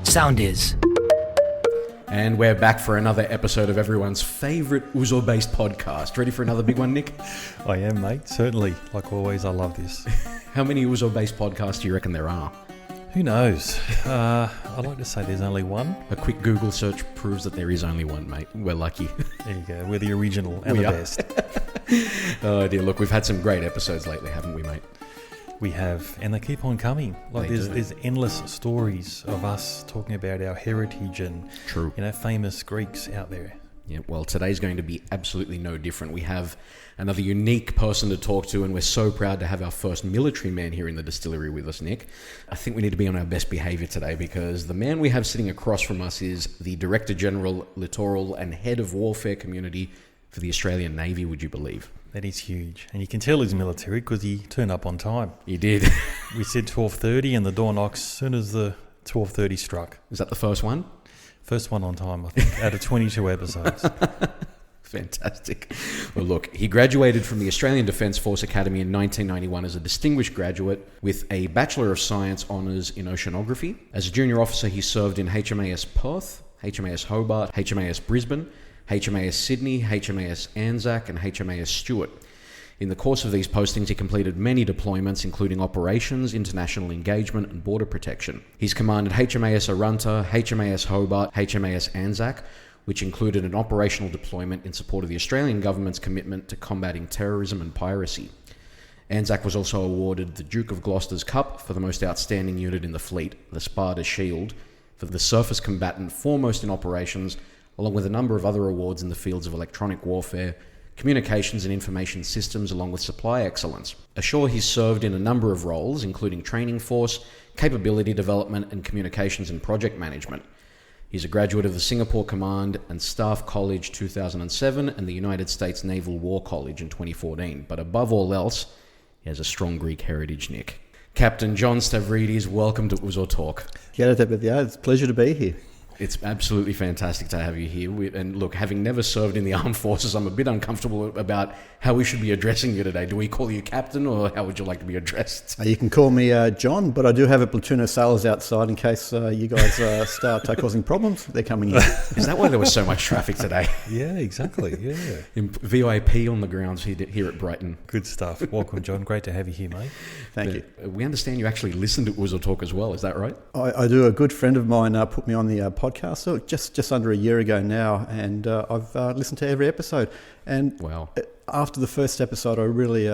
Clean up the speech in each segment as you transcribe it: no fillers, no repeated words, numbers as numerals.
Sound is. And we're back for another episode of everyone's favourite Ouzo-based podcast. Ready for another big one, Nick? I am, mate. Certainly. Like always, I love this. How many Ouzo-based podcasts do you reckon there are? Who knows? I'd like to say there's only one. A quick Google search proves that there is only one, mate. We're lucky. There you go. We're the original and the best. Oh dear, look, we've had some great episodes lately, haven't we, mate? We have, and they keep on coming. Like there's endless stories of us talking about our heritage and True. Famous Greeks out there. Yeah, well, today's going to be absolutely no different. We have another unique person to talk to, and we're so proud to have our first military man here in the distillery with us, Nick. I think we need to be on our best behaviour today because the man we have sitting across from us is the Director General, Littoral and Head of Warfare Community for the Australian Navy, would you believe? That is huge. And you can tell he's military because he turned up on time. He did. We said 12:30 and the door knocks as soon as the 12:30 struck. Is that the first one? First one on time, I think, out of 22 episodes. Fantastic. Well, look, he graduated from the Australian Defence Force Academy in 1991 as a distinguished graduate with a Bachelor of Science honours in Oceanography. As a junior officer, he served in HMAS Perth, HMAS Hobart, HMAS Brisbane, HMAS Sydney, HMAS Anzac and HMAS Stewart. In the course of these postings, he completed many deployments, including operations, international engagement and border protection. He's commanded HMAS Arunta, HMAS Hobart, HMAS Anzac, which included an operational deployment in support of the Australian government's commitment to combating terrorism and piracy. Anzac was also awarded the Duke of Gloucester's Cup for the most outstanding unit in the fleet, the Sparta Shield, for the surface combatant foremost in operations, along with a number of other awards in the fields of electronic warfare, communications and information systems, along with supply excellence. Ashore, he's served in a number of roles, including training force, capability development, and communications and project management. He's a graduate of the Singapore Command and Staff College 2007 and the United States Naval War College in 2014. But above all else, he has a strong Greek heritage, Nick. Captain John Stavridis, welcome to Ouzo Talk. It's a pleasure to be here. It's absolutely fantastic to have you here. And look, having never served in the armed forces, I'm a bit uncomfortable about how we should be addressing you today. Do we call you captain, or how would you like to be addressed? You can call me John, but I do have a platoon of sailors outside in case you guys start causing problems. They're coming in. Is that why there was so much traffic today? Yeah, exactly. Yeah. VIP on the grounds here at Brighton. Good stuff. Welcome, John. Great to have you here, mate. Thank you. We understand you actually listen to Ouzo Talk as well. Is that right? I do. A good friend of mine put me on the podcast just under a year ago now, and I've listened to every episode. And wow. After the first episode, I really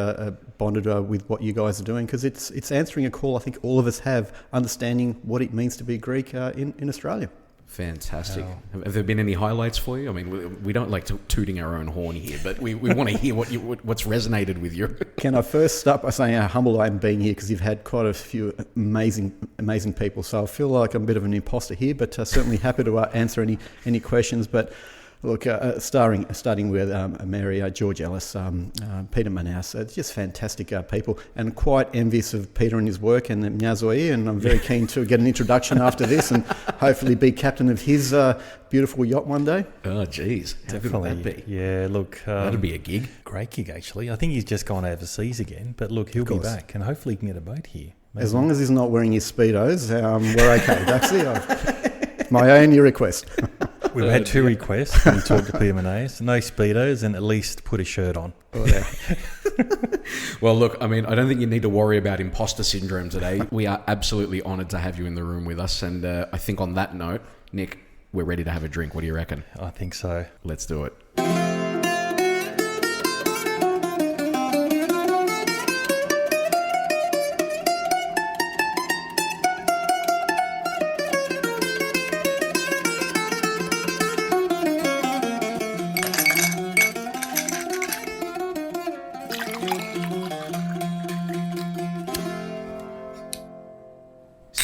bonded with what you guys are doing, because it's answering a call I think all of us have, understanding what it means to be Greek in Australia. Fantastic. Wow. Have there been any highlights for you? I mean, we don't like tooting our own horn here, but we want to hear what's resonated with you. Can I first start by saying how humble I am being here, because you've had quite a few amazing people. So I feel like I'm a bit of an imposter here, but certainly happy to answer any questions. But look, starting with Mary, George Ellis, Peter Manaus, just fantastic people, and quite envious of Peter and his work and Mnyazoi, and I'm very keen to get an introduction after this and hopefully be captain of his beautiful yacht one day. Oh, geez. How Definitely. good would that be? Yeah, look. That'd be a gig. Great gig, actually. I think he's just gone overseas again, but look, he'll be back, and hopefully he can get a boat here. Maybe. As long as he's not wearing his Speedos, we're okay. That's my only request. We've had two requests when we talked to Peter Manaus. No Speedos, and at least put a shirt on. Oh, yeah. Well, look, I mean, I don't think you need to worry about imposter syndrome today. We are absolutely honoured to have you in the room with us. And I think on that note, Nick, we're ready to have a drink. What do you reckon? I think so. Let's do it.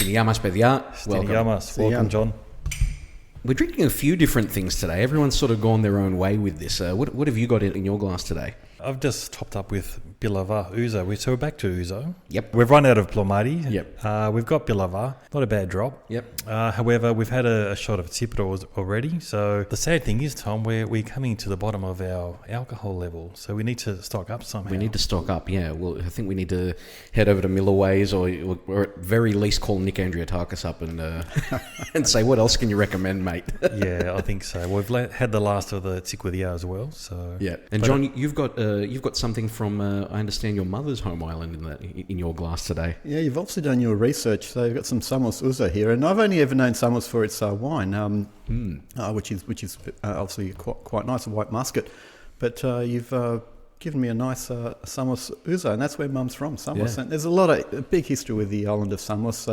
Yamas, παιδιά. Welcome, John. We're drinking a few different things today. Everyone's sort of gone their own way with this. What have you got in your glass today? I've just topped up with Bilava, Ouzo. So we're back to Ouzo. Yep. We've run out of Plomadi. Yep. We've got Bilava. Not a bad drop. Yep. However, we've had a shot of Tsipro already. So the sad thing is, Tom, we're coming to the bottom of our alcohol level. So we need to stock up somehow. We need to stock up, yeah. Well, I think we need to head over to Millerways or at very least call Nick Andriatakis up and and say, what else can you recommend, mate? Yeah, I think so. We've had the last of the Tikwadia as well. So yeah. And John, you've got something from I understand your mother's home island in your glass today. Yeah, you've obviously done your research. So you've got some Samos Ouzo here, and I've only ever known Samos for its wine, which is obviously quite nice, a white muscat. But you've given me a nice Samos Ouzo, and that's where Mum's from, Samos. Yeah. And there's a big history with the island of Samos,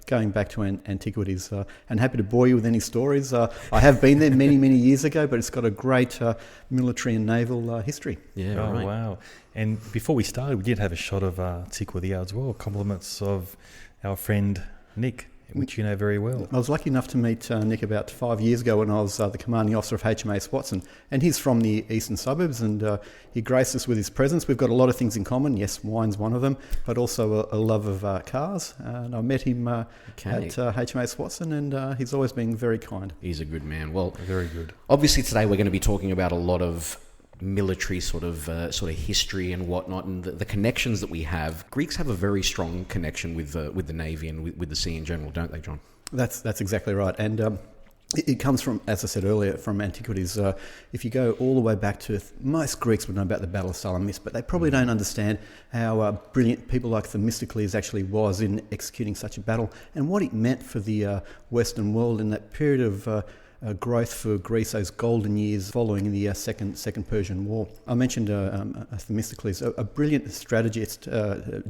going back to antiquities. And happy to bore you with any stories. I have been there many, many years ago, but it's got a great military and naval history. Yeah, right. Wow. And before we started, we did have a shot of Tikwadia as well, compliments of our friend Nick, which you know very well. I was lucky enough to meet Nick about 5 years ago when I was the commanding officer of HMAS Watson, and he's from the eastern suburbs, and he graced us with his presence. We've got a lot of things in common. Yes, wine's one of them, but also a love of cars. And I met him at HMAS Watson, and he's always been very kind. He's a good man. Well, very good. Obviously today we're going to be talking about a lot of military sort of history and whatnot, and the connections that we have. Greeks have a very strong connection with the Navy and with the sea in general, don't they, John? That's exactly right. And it comes from, as I said earlier, from antiquities. If you go all the way back to, most Greeks would know about the Battle of Salamis, but they probably don't understand how brilliant people like Themistocles actually was in executing such a battle, and what it meant for the Western world in that period of growth for Greece, those golden years following the second Persian War. I mentioned Themistocles, a brilliant strategist,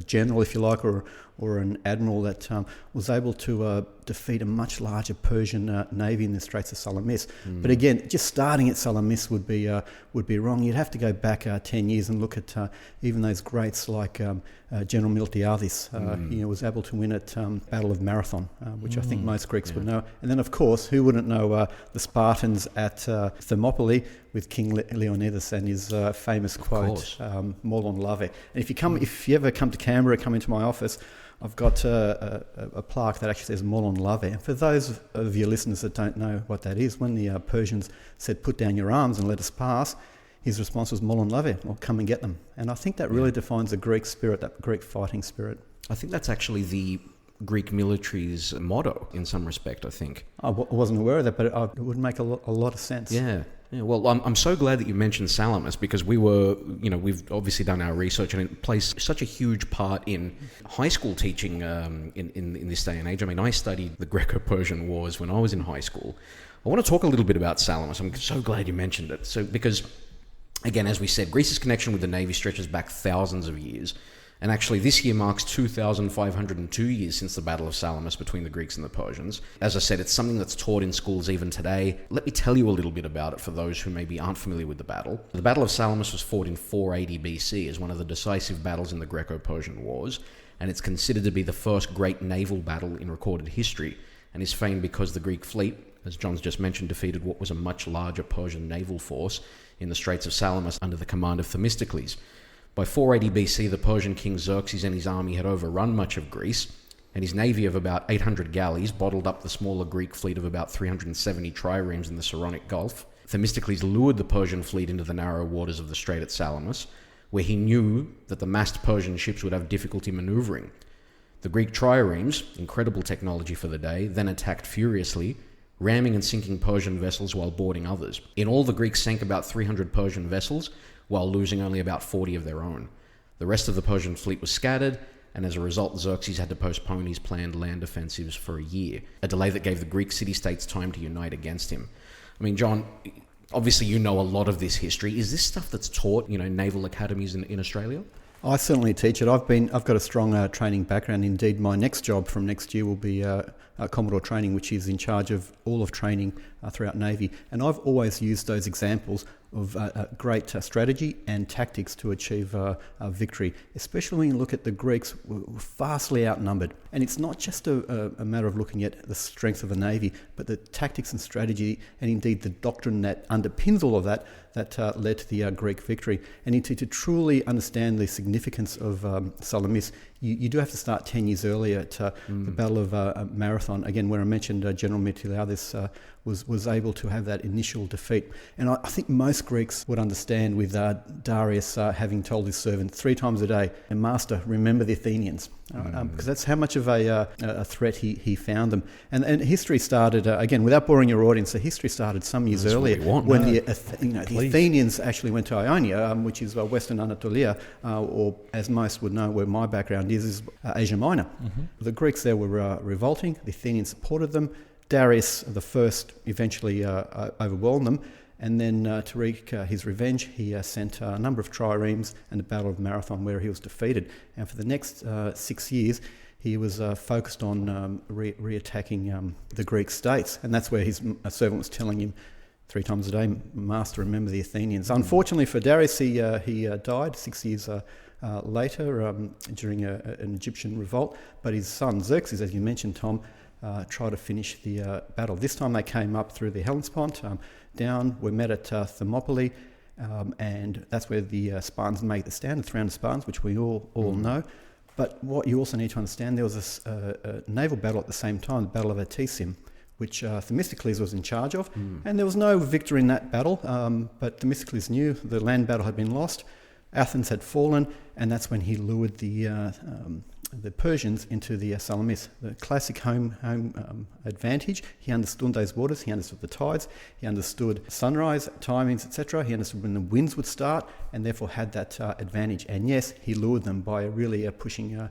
general, if you like, or an admiral that was able to defeat a much larger Persian navy in the Straits of Salamis. But again, just starting at Salamis would be wrong. You'd have to go back 10 years and look at even those greats like General Miltiadis. He was able to win at Battle of Marathon, which I think most Greeks would know. And then, of course, who wouldn't know the Spartans at Thermopylae with King Leonidas and his famous quote, "Molon lave." And if you ever come to Canberra, come into my office, I've got a plaque that actually says "Molon lave." And for those of your listeners that don't know what that is, when the Persians said, "Put down your arms and let us pass," his response was "Molon lave," or "Come and get them." And I think that really defines the Greek spirit, that Greek fighting spirit. I think that's actually the Greek military's motto in some respect, I think. I wasn't aware of that, but it would make a lot of sense. Yeah. Well, I'm so glad that you mentioned Salamis, because we've obviously done our research, and it plays such a huge part in high school teaching in this day and age. I mean, I studied the Greco-Persian Wars when I was in high school. I want to talk a little bit about Salamis. I'm so glad you mentioned it. So, because, again, as we said, Greece's connection with the Navy stretches back thousands of years. And actually, this year marks 2,502 years since the Battle of Salamis between the Greeks and the Persians. As I said, it's something that's taught in schools even today. Let me tell you a little bit about it for those who maybe aren't familiar with the battle. The Battle of Salamis was fought in 480 BC as one of the decisive battles in the Greco-Persian Wars, and it's considered to be the first great naval battle in recorded history, and is famed because the Greek fleet, as John's just mentioned, defeated what was a much larger Persian naval force in the Straits of Salamis under the command of Themistocles. By 480 BC, the Persian king Xerxes and his army had overrun much of Greece, and his navy of about 800 galleys bottled up the smaller Greek fleet of about 370 triremes in the Saronic Gulf. Themistocles lured the Persian fleet into the narrow waters of the Strait at Salamis, where he knew that the massed Persian ships would have difficulty maneuvering. The Greek triremes, incredible technology for the day, then attacked furiously, ramming and sinking Persian vessels while boarding others. In all, the Greeks sank about 300 Persian vessels, while losing only about 40 of their own. The rest of the Persian fleet was scattered, and as a result, Xerxes had to postpone his planned land offensives for a year, a delay that gave the Greek city-states time to unite against him. I mean, John, obviously you know a lot of this history. Is this stuff that's taught, naval academies in Australia? I certainly teach it. I've got a strong training background. Indeed, my next job from next year will be Commodore Training, which is in charge of all of training throughout Navy. And I've always used those examples great strategy and tactics to achieve victory, especially when you look at the Greeks were vastly outnumbered. And it's not just a matter of looking at the strength of the navy, but the tactics and strategy, and indeed the doctrine that underpins all of that led to the Greek victory. And to truly understand the significance of Salamis, you do have to start 10 years earlier at the Battle of Marathon, again, where I mentioned General Miltiades was able to have that initial defeat. And I think most Greeks would understand with Darius having told his servant 3 times a day, and Master, remember the Athenians, because that's how much of a threat he found them. And history started, again, without boring your audience, the history started some years earlier when the Athenians actually went to Ionia, which is Western Anatolia, or as most would know where my background is Asia Minor. The Greeks there were revolting, the Athenians supported them. Darius the First eventually overwhelmed them, and then to wreak his revenge, he sent a number of triremes and the Battle of Marathon, where he was defeated. And for the next 6 years, he was focused on re-attacking the Greek states, and that's where his servant was telling him 3 times a day, Master, remember the Athenians. Unfortunately for Darius, he died 6 years later during an Egyptian revolt, but his son Xerxes, as you mentioned, Tom, tried to finish the battle. This time they came up through the Hellespont, down, were met at Thermopylae, and that's where the Spartans made the stand, the 300 Spartans, which we all know. But what you also need to understand, there was a naval battle at the same time, the Battle of Artesium, which Themistocles was in charge of, and there was no victor in that battle, but Themistocles knew the land battle had been lost, Athens had fallen, and that's when he lured the Persians into the Salamis, the classic home advantage. He understood those waters, he understood the tides, he understood sunrise, timings, etc. He understood when the winds would start, and therefore had that advantage. And yes, he lured them by really pushing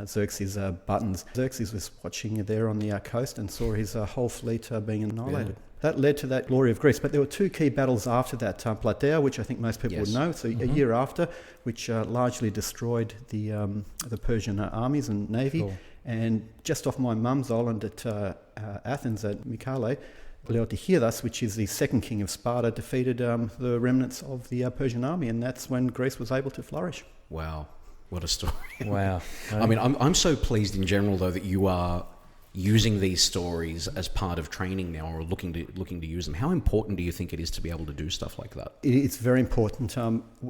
Xerxes' buttons. Xerxes was watching there on the coast and saw his whole fleet being annihilated. Yeah. That led to that glory of Greece. But there were 2 key battles after that. Plataea, which I think most people would know, so a year after, which largely destroyed the Persian armies and navy. Cool. And just off my mum's island at Athens, at Mycale, Leotichidas, which is the second king of Sparta, defeated the remnants of the Persian army, and that's when Greece was able to flourish. Wow, what a story. Wow. I mean, I'm so pleased in general, though, that you are using these stories as part of training now, or looking to use them. How important do you think it is to be able to do stuff like that? It's very important.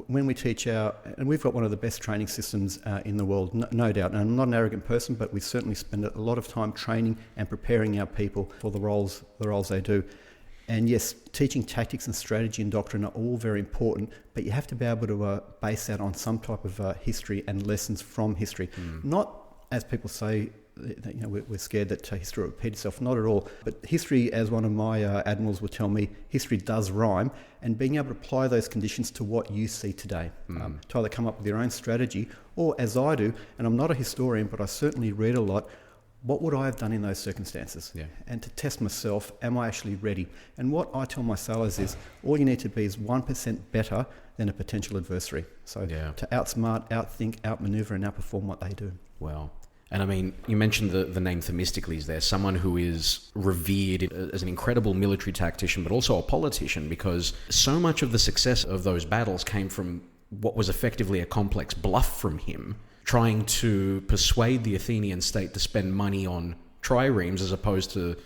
When we teach and we've got one of the best training systems in the world, no doubt. And I'm not an arrogant person, but we certainly spend a lot of time training and preparing our people for the roles they do. And yes, teaching tactics and strategy and doctrine are all very important, but you have to be able to base that on some type of history and lessons from history. Not, as people say, we're scared that history will repeat itself. Not at all. But history, as one of my admirals would tell me, history does rhyme, and being able to apply those conditions to what you see today, to either come up with your own strategy, or as I do, and I'm not a historian, but I certainly read a lot, what would I have done in those circumstances? Yeah. And to test myself, am I actually ready? And what I tell my sailors is, all you need to be is 1% better than a potential adversary. So to outsmart, outthink, outmaneuver, and outperform what they do. Wow. And I mean, you mentioned the name Themistocles there, someone who is revered as an incredible military tactician, but also a politician, because so much of the success of those battles came from what was effectively a complex bluff from him, trying to persuade the Athenian state to spend money on triremes as opposed to,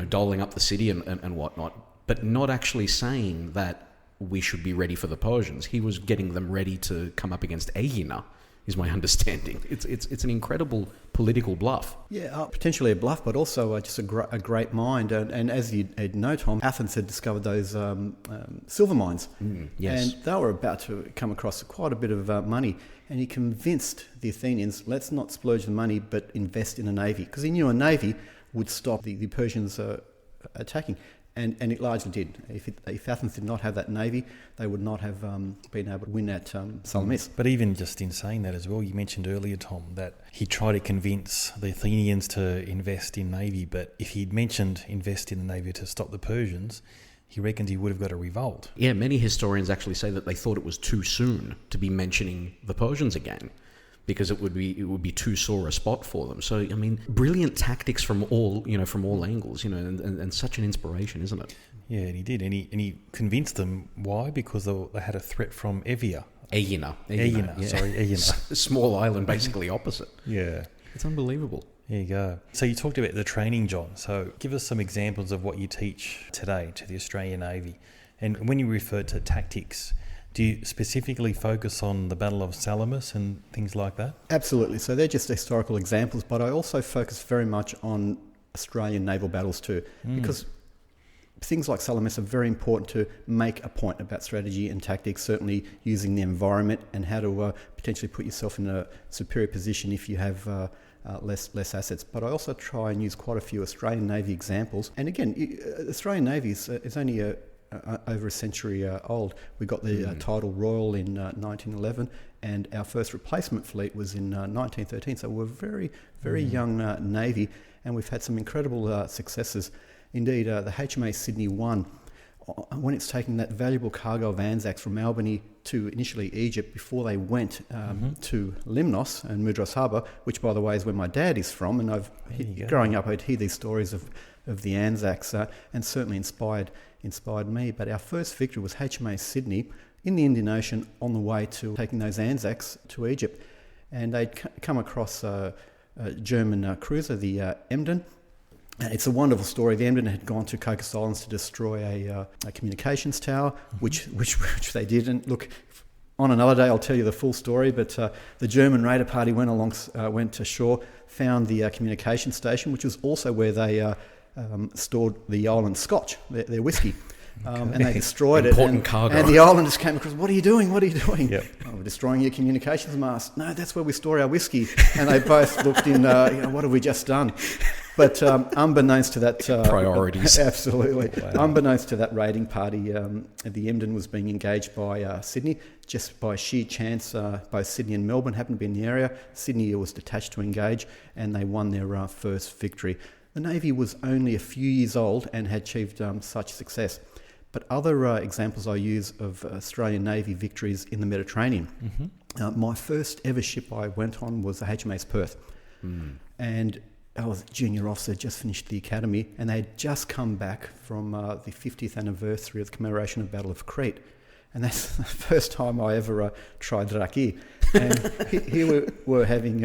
doling up the city and whatnot, but not actually saying that we should be ready for the Persians. He was getting them ready to come up against Aegina, is my understanding. It's an incredible political bluff. Yeah, potentially a bluff, but also just a great mind. And as you know, Tom, Athens had discovered those silver mines. Yes. And they were about to come across quite a bit of money. And he convinced the Athenians, let's not splurge the money, but invest in a navy. Because he knew a navy would stop the Persians attacking. And it largely did. If Athens did not have that navy, they would not have been able to win at Salamis. But even just in saying that as well, you mentioned earlier, Tom, that he tried to convince the Athenians to invest in navy, but if he'd mentioned invest in the navy to stop the Persians, he reckons he would have got a revolt. Yeah, many historians actually say that they thought it was too soon to be mentioning the Persians again, because it would be too sore a spot for them. So I mean, brilliant tactics from all angles, and such an inspiration, isn't it? Yeah, and he did, and he convinced them. Why? Because they had a threat from Evia. Egina. Egina. Small island, basically opposite. Yeah. It's unbelievable. There you go. So you talked about the training, John. So give us some examples of what you teach today to the Australian Navy. And when you refer to tactics, do you specifically focus on the Battle of Salamis and things like that? Absolutely. So they're just historical examples, but I also focus very much on Australian naval battles too, because things like Salamis are very important to make a point about strategy and tactics, certainly using the environment and how to potentially put yourself in a superior position if you have less assets. But I also try and use quite a few Australian Navy examples. And again, Australian Navy is only over a century old. We got the title Royal in 1911, and our first replacement fleet was in 1913. So we're a very, very young Navy, and we've had some incredible successes. Indeed, the HMAS Sydney 1, when it's taking that valuable cargo of Anzacs from Albany to initially Egypt before they went to Limnos and Mudros Harbour, which, by the way, is where my dad is from, and growing up, I'd hear these stories of the Anzacs, and certainly inspired me. But our first victory was HMAS Sydney in the Indian Ocean on the way to taking those Anzacs to Egypt. And they'd come across a German cruiser, the Emden. It's a wonderful story. The Emden had gone to Cocos Islands to destroy a communications tower, which they did. And look, on another day I'll tell you the full story. But the German raider party went to shore, found the communication station, which was also where they stored the island Scotch, their whiskey. And they destroyed Important it. cargo. And the islanders came across, "What are you doing? What are you doing?" Yep. "Oh, we're destroying your communications mast." "No, that's where we store our whiskey." And they both looked in, what have we just done? But unbeknownst to that... priorities. Absolutely. Wow. Unbeknownst to that raiding party, the Emden was being engaged by Sydney. Just by sheer chance, both Sydney and Melbourne happened to be in the area. Sydney was detached to engage, and they won their first victory. The Navy was only a few years old and had achieved such success. But other examples I use of Australian Navy victories in the Mediterranean. My first ever ship I went on was the HMAS Perth. And I was a junior officer, just finished the academy, and they had just come back from the 50th anniversary of the commemoration of the Battle of Crete. And that's the first time I ever tried raki. And here we were having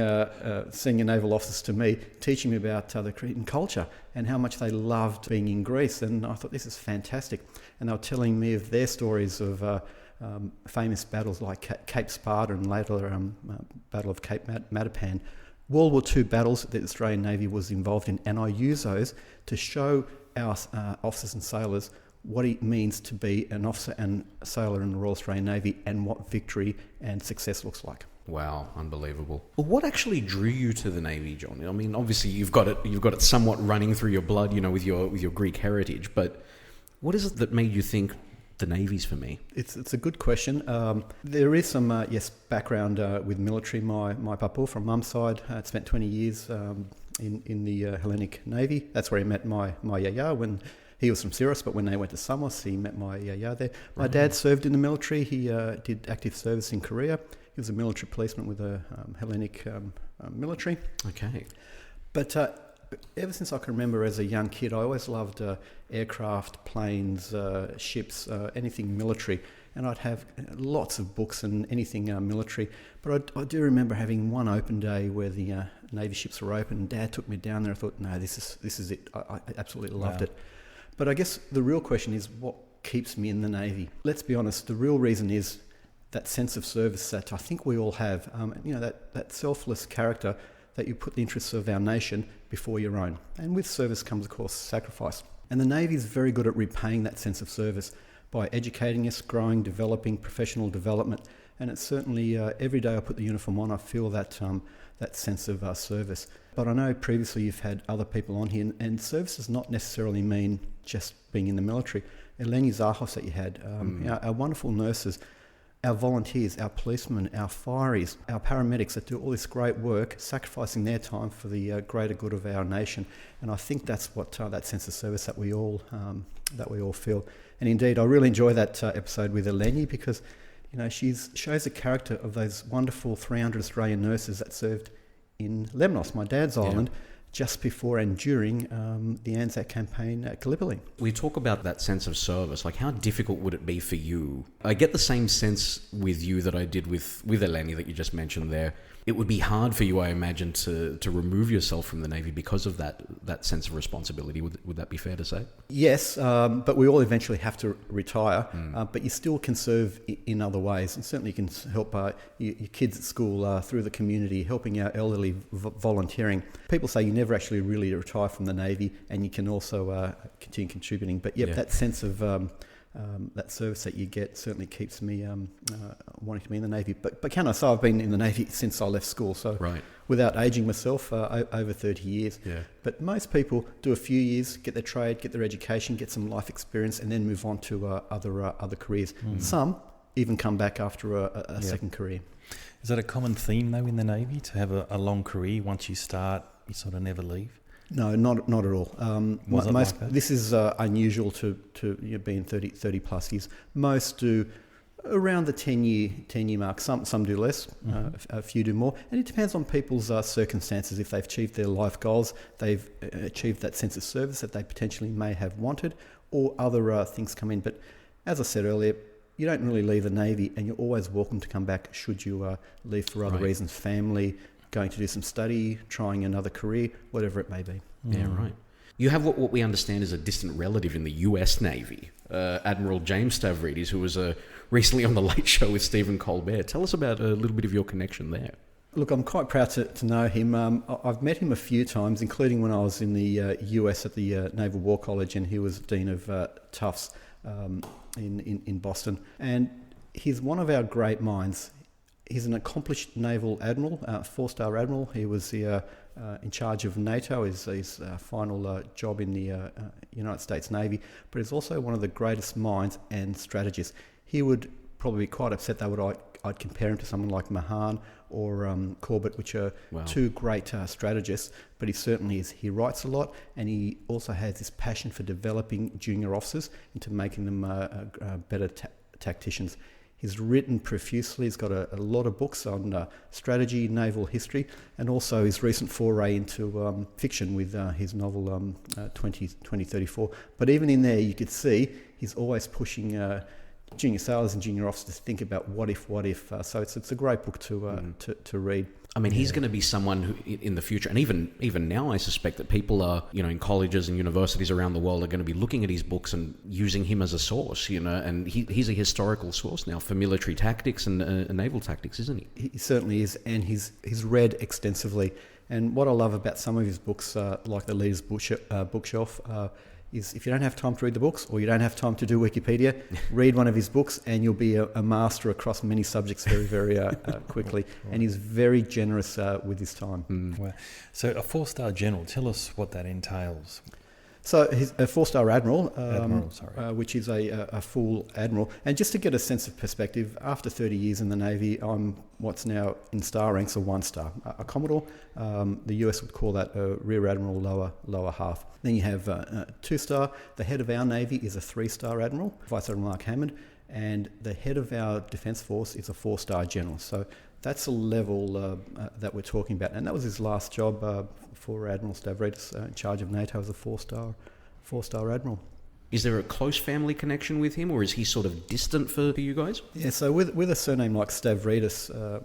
senior naval officers to me teaching me about the Cretan culture and how much they loved being in Greece. And I thought, this is fantastic. And they were telling me of their stories of famous battles like Cape Sparta and later Battle of Cape Matapan. World War II battles that the Australian Navy was involved in, and I use those to show our officers and sailors what it means to be an officer and a sailor in the Royal Australian Navy and what victory and success looks like. Wow, unbelievable. Well, what actually drew you to the Navy, John? I mean, obviously you've got it somewhat running through your blood, with your Greek heritage, but what is it that made you think the Navy's for me? It's a good question. There is some background with military. My papa from mum's side had spent 20 years in the Hellenic Navy. That's where he met my yaya when he was from Syros, but when they went to Samos, he met my yaya there. My dad served in the military. He did active service in Korea. He was a military policeman with the Hellenic military. Okay. But ever since I can remember as a young kid, I always loved aircraft, planes, ships, anything military. And I'd have lots of books and anything military. But I do remember having one open day where the Navy ships were open, and Dad took me down there. I thought, no, this is it. I absolutely loved it. But I guess the real question is, what keeps me in the Navy? Let's be honest, the real reason is that sense of service that I think we all have. That selfless character that you put the interests of our nation before your own. And with service comes, of course, sacrifice. And the Navy is very good at repaying that sense of service by educating us, growing, developing, professional development. And it's certainly, every day I put the uniform on, I feel that sense of service. But I know previously you've had other people on here, and service does not necessarily mean just being in the military. Eleni Zahos that you had, our wonderful nurses, our volunteers, our policemen, our fireys, our paramedics that do all this great work, sacrificing their time for the greater good of our nation. And I think that's what that sense of service that we all feel. And indeed, I really enjoy that episode with Eleni because, she shows the character of those wonderful 300 Australian nurses that served in Lemnos, my dad's island, just before and during the Anzac campaign at Gallipoli. We talk about that sense of service. Like, how difficult would it be for you? I get the same sense with you that I did with Eleni that you just mentioned there. It would be hard for you, I imagine, to remove yourself from the Navy because of that sense of responsibility. Would that be fair to say? Yes, but we all eventually have to retire, but you still can serve in other ways. And certainly you can help your kids at school through the community, helping our elderly, volunteering. People say you never actually really retire from the Navy, and you can also continue contributing. But that sense of that service that you get certainly keeps me wanting to be in the Navy. But can I say I've been in the Navy since I left school, so without aging myself, over 30 years. Yeah. But most people do a few years, get their trade, get their education, get some life experience, and then move on to other careers. Some even come back after a second career. Is that a common theme, though, in the Navy, to have a long career? Once you start, you sort of never leave? No, not at all. This is unusual to being 30 plus years. Most do around the 10 year mark. Some do less, a few do more, and it depends on people's circumstances. If they've achieved their life goals, they've achieved that sense of service that they potentially may have wanted, or other things come in. But as I said earlier, you don't really leave the Navy, and you're always welcome to come back should you leave for other reasons, family, going to do some study, trying another career, whatever it may be. Yeah, right. You have what we understand is a distant relative in the US Navy, Admiral James Stavridis, who was recently on The Late Show with Stephen Colbert. Tell us about a little bit of your connection there. Look, I'm quite proud to know him. I've met him a few times, including when I was in the US at the Naval War College, and he was Dean of Tufts in Boston. And he's one of our great minds. He's an accomplished naval admiral, 4-star admiral. He was in charge of NATO, his final job in the United States Navy, but he's also one of the greatest minds and strategists. He would probably be quite upset that I'd compare him to someone like Mahan or Corbett, which are two great strategists, but he certainly is. He writes a lot, and he also has this passion for developing junior officers into making them better tacticians. He's written profusely. He's got a lot of books on strategy, naval history, and also his recent foray into fiction with his novel 2034. But even in there, you could see he's always pushing junior sailors and junior officers to think about what if. So it's a great book to read. I mean, he's going to be someone who, in the future, and even now, I suspect that people are, in colleges and universities around the world are going to be looking at his books and using him as a source, and he's a historical source now for military tactics and naval tactics, isn't he? He certainly is, and he's read extensively. And what I love about some of his books, like the Leader's Bookshelf, is if you don't have time to read the books, or you don't have time to do Wikipedia, read one of his books and you'll be a master across many subjects very, very quickly. And he's very generous with his time. Wow. So a 4-star general, tell us what that entails. So he's a 4-star admiral, which is a full admiral. And just to get a sense of perspective, after 30 years in the Navy, I'm what's now in star ranks a 1-star. A Commodore, the US would call that a rear admiral, lower half. Then you have 2-star. The head of our Navy is a 3-star admiral, Vice Admiral Mark Hammond, and the head of our Defence Force is a 4-star general. So that's a level that we're talking about. And that was his last job for Admiral Stavridis, in charge of NATO as a 4-star admiral. Is there a close family connection with him, or is he sort of distant for you guys? Yeah, so with a surname like Stavridis,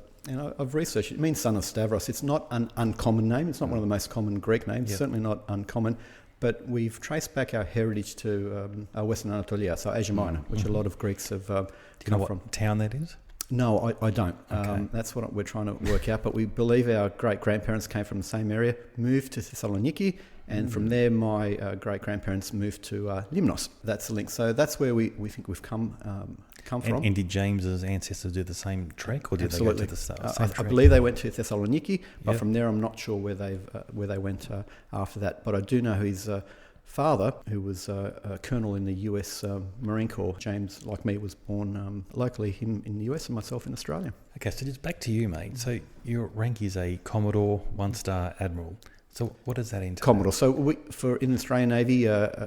I've researched it. It means son of Stavros. It's not an uncommon name. It's not one of the most common Greek names. Yep. Certainly not uncommon. But we've traced back our heritage to Western Anatolia, so Asia Minor, which a lot of Greeks have come from. Do you know what town that is? No, I don't. Okay. That's what we're trying to work out. But we believe our great-grandparents came from the same area, moved to Thessaloniki, and from there my great-grandparents moved to Limnos. That's the link. So that's where we think we've come from. And did James's ancestors do the same trek, or did Absolutely. They go to the same I believe they went to Thessaloniki, but from there I'm not sure where they went after that. But I do know his father, who was a colonel in the US Marine Corps. James, like me, was born locally, him in the US and myself in Australia. Okay, so just back to you, mate. So your rank is a Commodore, 1-star admiral. So what does that entail? Commodore. So in the Australian Navy,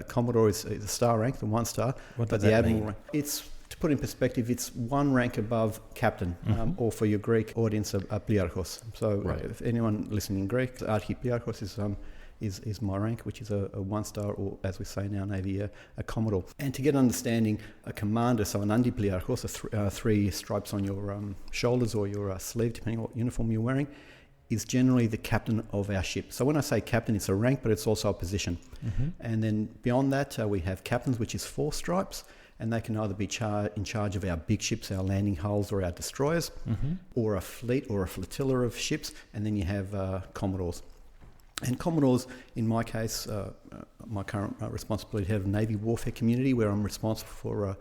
Commodore is a star rank, the 1-star. What does that mean? It's to put in perspective, it's one rank above captain, or for your Greek audience, a pliarchos. So if anyone listening in Greek, archipliarchos is my rank, which is a 1-star, or as we say now, Navy, a Commodore. And to get an understanding, a commander, so an antipliarchos, 3 stripes on your shoulders or your sleeve, depending on what uniform you're wearing, is generally the captain of our ship. So when I say captain, it's a rank, but it's also a position. And then beyond that, we have captains, which is 4 stripes, and they can either be in charge of our big ships, our landing hulls, or our destroyers, or a fleet or a flotilla of ships. And then you have Commodores. And Commodores, in my case, my current responsibility, head of Navy Warfare Community, where I'm responsible for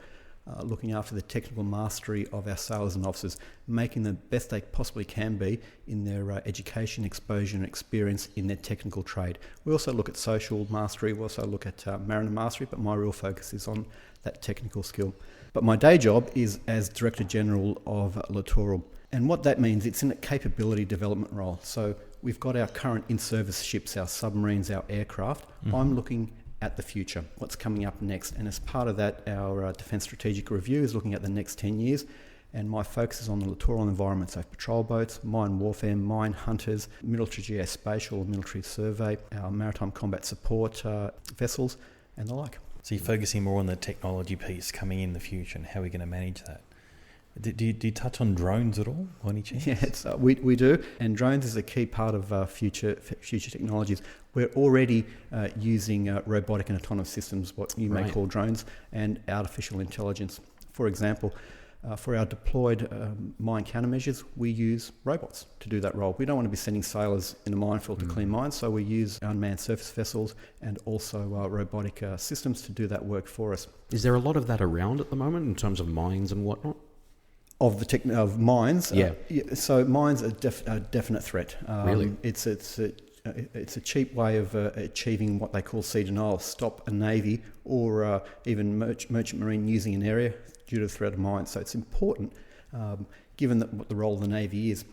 looking after the technical mastery of our sailors and officers, making the best they possibly can be in their education, exposure and experience in their technical trade. We also look at social mastery, we also look at mariner mastery, but my real focus is on that technical skill. But my day job is as Director General of Littoral. And what that means, it's in a capability development role. So we've got our current in-service ships, our submarines, our aircraft. I'm looking at the future, what's coming up next. And as part of that, our Defence Strategic Review is looking at the next 10 years. And my focus is on the littoral environment, so patrol boats, mine warfare, mine hunters, military geospatial, military survey, our maritime combat support vessels, and the like. So you're focusing more on the technology piece coming in the future and how we're going to manage that. Do you touch on drones at all, by any chance? Yeah, we do, and drones is a key part of future technologies. We're already using robotic and autonomous systems, what you may call drones, and artificial intelligence. For example, for our deployed mine countermeasures, we use robots to do that role. We don't want to be sending sailors in a minefield to clean mines, so we use unmanned surface vessels and also robotic systems to do that work for us. Is there a lot of that around at the moment in terms of mines and whatnot? Of mines, so mines are a definite threat. Really, it's a cheap way of achieving what they call sea denial. Stop a navy or even merchant marine using an area due to the threat of mines. So it's important, given what the role of the navy is.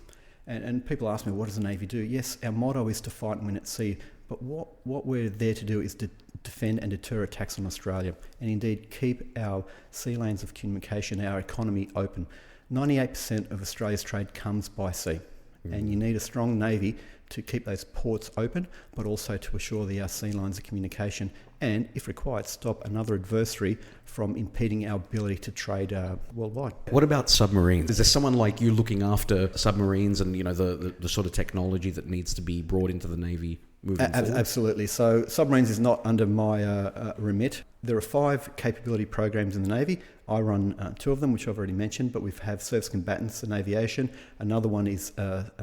And people ask me, what does the navy do? Yes, our motto is to fight and win at sea. But what we're there to do is to defend and deter attacks on Australia, and indeed keep our sea lanes of communication, our economy open. 98% of Australia's trade comes by sea, and you need a strong navy to keep those ports open, but also to assure our sea lines of communication, and, if required, stop another adversary from impeding our ability to trade worldwide. What about submarines? Is there someone like you looking after submarines and the sort of technology that needs to be brought into the Navy moving forward? Absolutely. So submarines is not under my remit. There are 5 capability programs in the Navy. I run 2 of them, which I've already mentioned, but we have service combatants and aviation. Another one is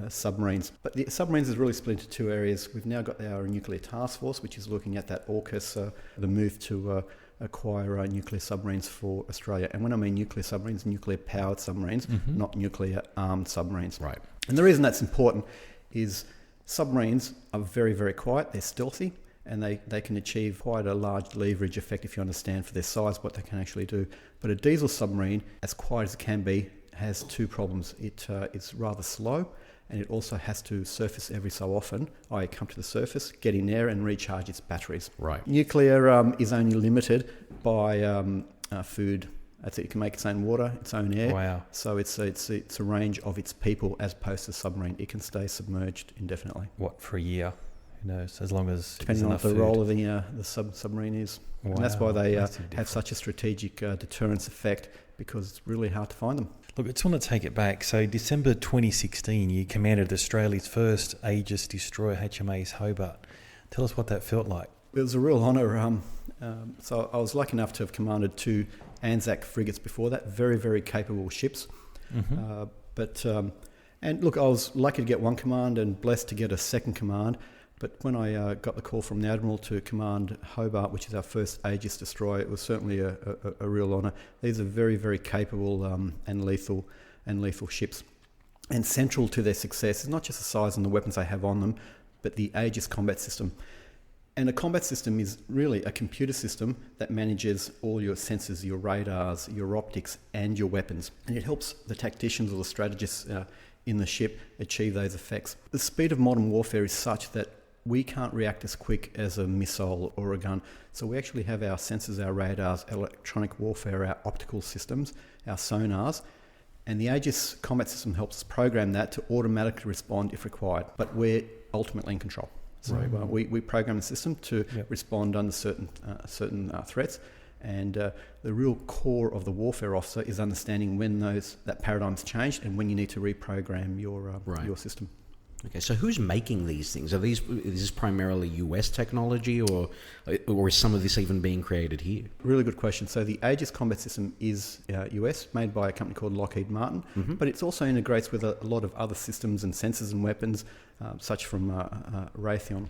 submarines. But the submarines is really split into 2 areas. We've now got our nuclear task force, which is looking at that AUKUS, the move to acquire nuclear submarines for Australia. And when I mean nuclear submarines, nuclear-powered submarines, not nuclear-armed submarines. Right. And the reason that's important is submarines are very, very quiet. They're stealthy, and they can achieve quite a large leverage effect if you understand for their size what they can actually do. But a diesel submarine, as quiet as it can be, has 2 problems. It's rather slow, and it also has to surface every so often, i.e. come to the surface, get in there and recharge its batteries. Right. Nuclear is only limited by food. That's it. It can make its own water, its own air. Wow. So it's a range of its people as opposed to submarine. It can stay submerged indefinitely. What, for a year? Who knows? As long as depending on what the role of the submarine is. Wow. And that's why they have such a strategic deterrence effect, because it's really hard to find them. Look, I just want to take it back. So December 2016, you commanded Australia's first Aegis destroyer, HMAS Hobart. Tell us what that felt like. It was a real honour. So I was lucky enough to have commanded 2 Anzac frigates before that, very, very capable ships. And look, I was lucky to get 1 command and blessed to get a 2nd command. But when I got the call from the Admiral to command Hobart, which is our first Aegis destroyer, it was certainly a real honour. These are very, very capable and lethal ships. And central to their success is not just the size and the weapons they have on them, but the Aegis combat system. And a combat system is really a computer system that manages all your sensors, your radars, your optics, and your weapons. And it helps the tacticians or the strategists in the ship achieve those effects. The speed of modern warfare is such that we can't react as quick as a missile or a gun. So we actually have our sensors, our radars, electronic warfare, our optical systems, our sonars, and the Aegis combat system helps us program that to automatically respond if required. But we're ultimately in control. So we program the system to respond under certain threats. And the real core of the warfare officer is understanding when that paradigm's changed and when you need to reprogram your system. Okay, so who's making these things? Is this primarily US technology, or is some of this even being created here? Really good question. So the Aegis combat system is US, made by a company called Lockheed Martin, but it also integrates with a lot of other systems and sensors and weapons, such from Raytheon.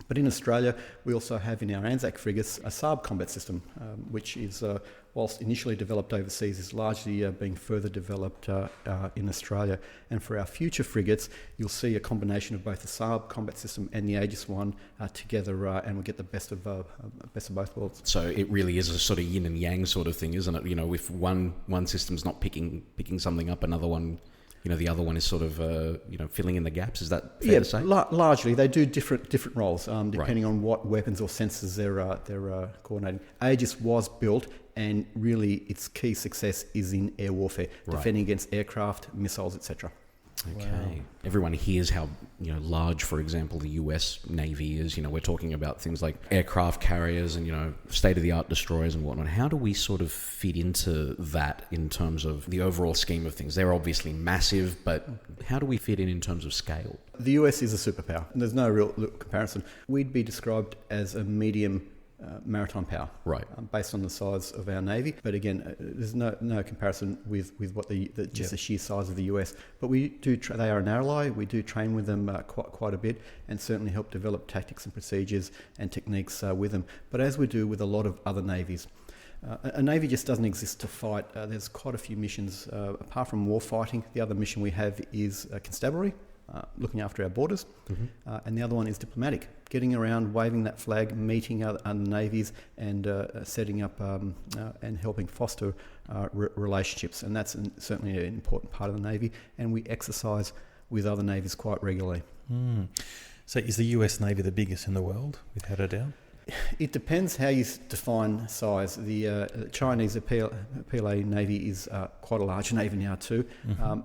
But in Australia, we also have in our Anzac frigates a Saab combat system, which is, whilst initially developed overseas, is largely being further developed in Australia. And for our future frigates, you'll see a combination of both the Saab combat system and the Aegis one together, and we'll get the best of both worlds. So it really is a sort of yin and yang sort of thing, isn't it? You know, if one system's not picking something up, another one, you know, the other one is sort of, filling in the gaps. Is that fair to say? Largely. They do different roles, depending on what weapons or sensors they're coordinating. Aegis was built, and really its key success is in air warfare, defending against aircraft, missiles, etc. Okay. Wow. Everyone hears how large, for example, the US Navy is. You know, we're talking about things like aircraft carriers and state-of-the-art destroyers and whatnot. How do we sort of fit into that in terms of the overall scheme of things? They're obviously massive, but how do we fit in terms of scale? The US is a superpower. There's no real comparison. We'd be described as a medium maritime power, based on the size of our navy. But again, there's no comparison with what the sheer size of the US. But we do. They are an ally. We do train with them quite a bit, and certainly help develop tactics and procedures and techniques with them. But as we do with a lot of other navies. A navy just doesn't exist to fight. There's quite a few missions apart from war fighting. The other mission we have is constabulary. Looking after our borders, and the other one is diplomatic, getting around, waving that flag, meeting other navies, and setting up and helping foster relationships. And that's certainly an important part of the Navy, and we exercise with other navies quite regularly. So is the US Navy the biggest in the world, without a doubt? It depends how you define size. The Chinese PLA Navy is quite a large navy now too,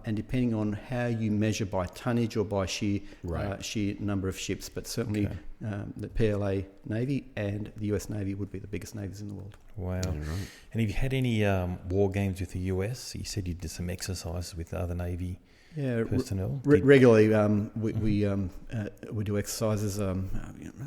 and depending on how you measure by tonnage or by sheer number of ships, but certainly the PLA Navy and the US Navy would be the biggest navies in the world. Wow. Yeah, right. And have you had any war games with the US? You said you did some exercises with other Navy personnel. Regularly, we do exercises. The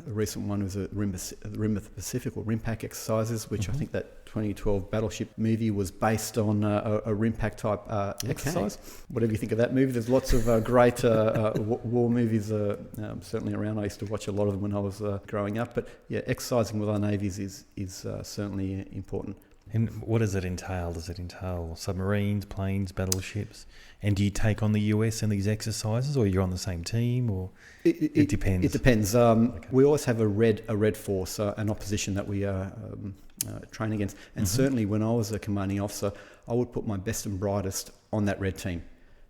recent one was the Rim of the Pacific, or RIMPAC exercises, which I think that 2012 Battleship movie was based on a RIMPAC type exercise. Whatever you think of that movie, there's lots of great war movies certainly around. I used to watch a lot of them when I was growing up. But yeah, exercising with our navies is certainly important. And what does it entail? Does it entail submarines, planes, battleships? And do you take on the US in these exercises, or you're on the same team, or it depends? It depends. We always have a red force, an opposition that we train against. And certainly when I was a commanding officer, I would put my best and brightest on that red team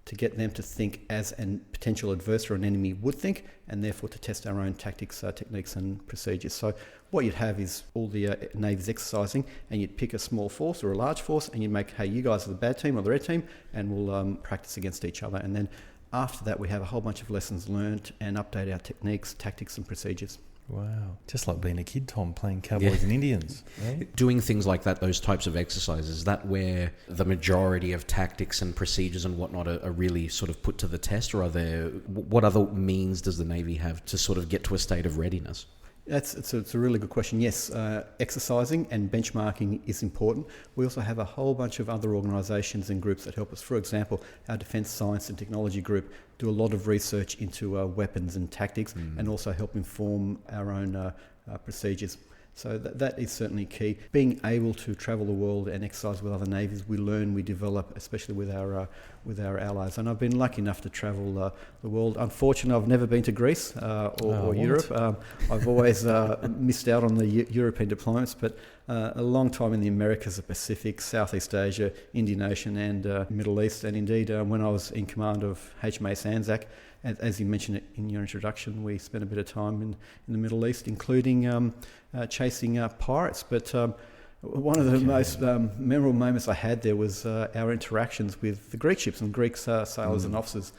to get them to think as a potential adversary or an enemy would think, and therefore to test our own tactics, techniques and procedures. So what you'd have is all the navies exercising, and you'd pick a small force or a large force, and you'd make, hey, you guys are the bad team or the red team, and we'll practice against each other. And then after that, we have a whole bunch of lessons learned and update our techniques, tactics and procedures. Wow. Just like being a kid, Tom, playing Cowboys and Indians. Right? Doing things like that, those types of exercises, is that where the majority of tactics and procedures and whatnot are really sort of put to the test, or what other means does the Navy have to sort of get to a state of readiness? It's a really good question. Yes, exercising and benchmarking is important. We also have a whole bunch of other organisations and groups that help us. For example, our Defence Science and Technology group do a lot of research into weapons and tactics, and also help inform our own procedures. So that is certainly key. Being able to travel the world and exercise with other navies, we learn, we develop, especially with our allies. And I've been lucky enough to travel the world. Unfortunately, I've never been to Greece or Europe. I've always missed out on the European deployments, but a long time in the Americas, the Pacific, Southeast Asia, Indian Ocean and Middle East. And indeed, when I was in command of HMAS Anzac as you mentioned it in your introduction, we spent a bit of time in the Middle East, including chasing pirates. But one of the most memorable moments I had there was our interactions with the Greek ships and Greek sailors and officers.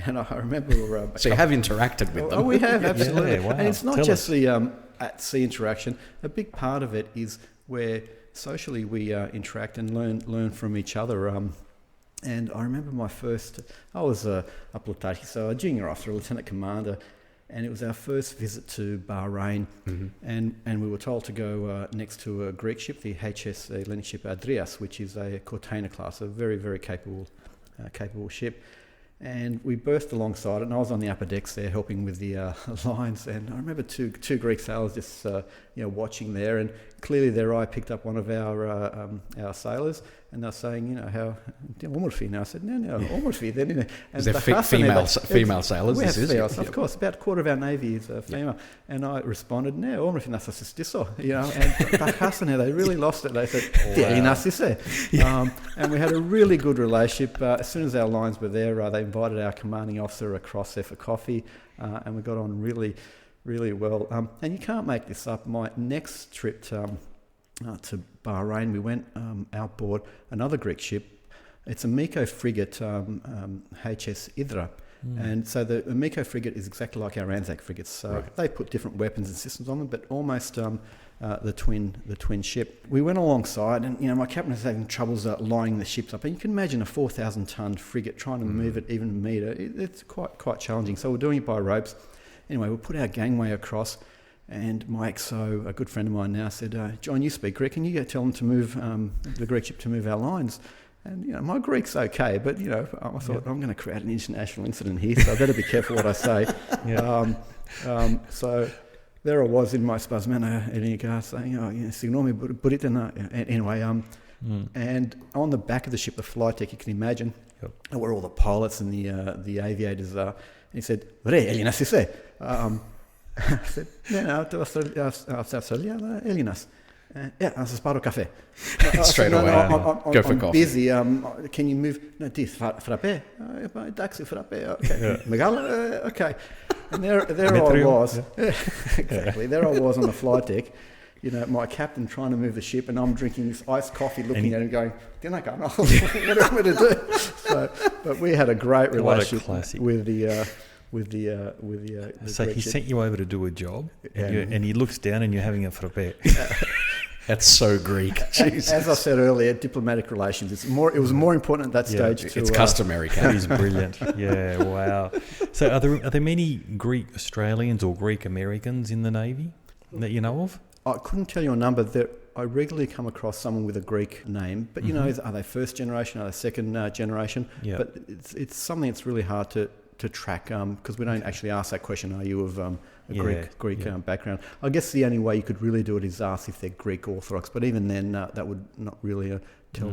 And I remember... so you have interacted with them? Oh, we have, absolutely. Yeah, wow. And it's not Tell just us. the at-sea interaction. A big part of it is where socially we interact and learn from each other. And I remember I was a plutati, so a junior officer, a lieutenant commander, and it was our first visit to Bahrain, and we were told to go next to a Greek ship, the HS landing ship Adrias, which is a container class, a very, very capable ship. And we berthed alongside it, and I was on the upper decks there helping with the lines. And I remember two Greek sailors just watching there, and clearly their eye picked up one of our sailors, and they're saying, how Omurfi. Now I said, no, Omurfi. Then and is there female sailors? We have females, Yep. of course. About a quarter of our navy is female. And I responded, no, Omurfi nasa sistiso. And they really lost it. They said, and we had a really good relationship. As soon as our lines were there, they invited our commanding officer across there for coffee, and we got on really, really well. And you can't make this up. My next trip to Bahrain, we went outboard another Greek ship. It's a Miko frigate, HS Idra. And so the Miko frigate is exactly like our Anzac frigates. So they put different weapons and systems on them, but almost the twin ship. We went alongside, and my captain was having troubles lining the ships up. And you can imagine a 4,000-ton frigate trying to move it even a metre. It's quite challenging. So we're doing it by ropes. Anyway, we put our gangway across. And my XO, a good friend of mine now, said, John, you speak Greek, and you go tell them to move the Greek ship to move our lines. And, my Greek's okay, but, I thought, I'm going to create an international incident here, so I better be careful what I say. So there I was in my spasmana Elinika saying, signor me buritana. Anyway, and on the back of the ship, the flight deck, you can imagine, where all the pilots and the aviators are. And he said, Re, Elinas, he said. I said, no, to Australia, Elinas. I said, sparo café. Straight away. Go for coffee. I'm busy. Can you move? No, this frappé. Taxi frappé. Okay. Megala. Okay. And there I was. Yeah. Exactly. There I was on the flight deck. My captain trying to move the ship, and I'm drinking this iced coffee, looking at him, going, "What am I to do?" So, but we had a great relationship with the. So he sent you over to do a job, and he looks down and you're having a frappé. That's so Greek. Jesus. As I said earlier, diplomatic relations. It was more important at that stage. It's customary. That is brilliant. Yeah, wow. So are there many Greek Australians or Greek Americans in the Navy that you know of? I couldn't tell you a number. I regularly come across someone with a Greek name, but are they first generation? Are they second generation? Yeah. But it's something that's really hard to track because we don't actually ask that question, are you of a Greek background? I guess the only way you could really do it is ask if they're Greek Orthodox, but even then that would not really tell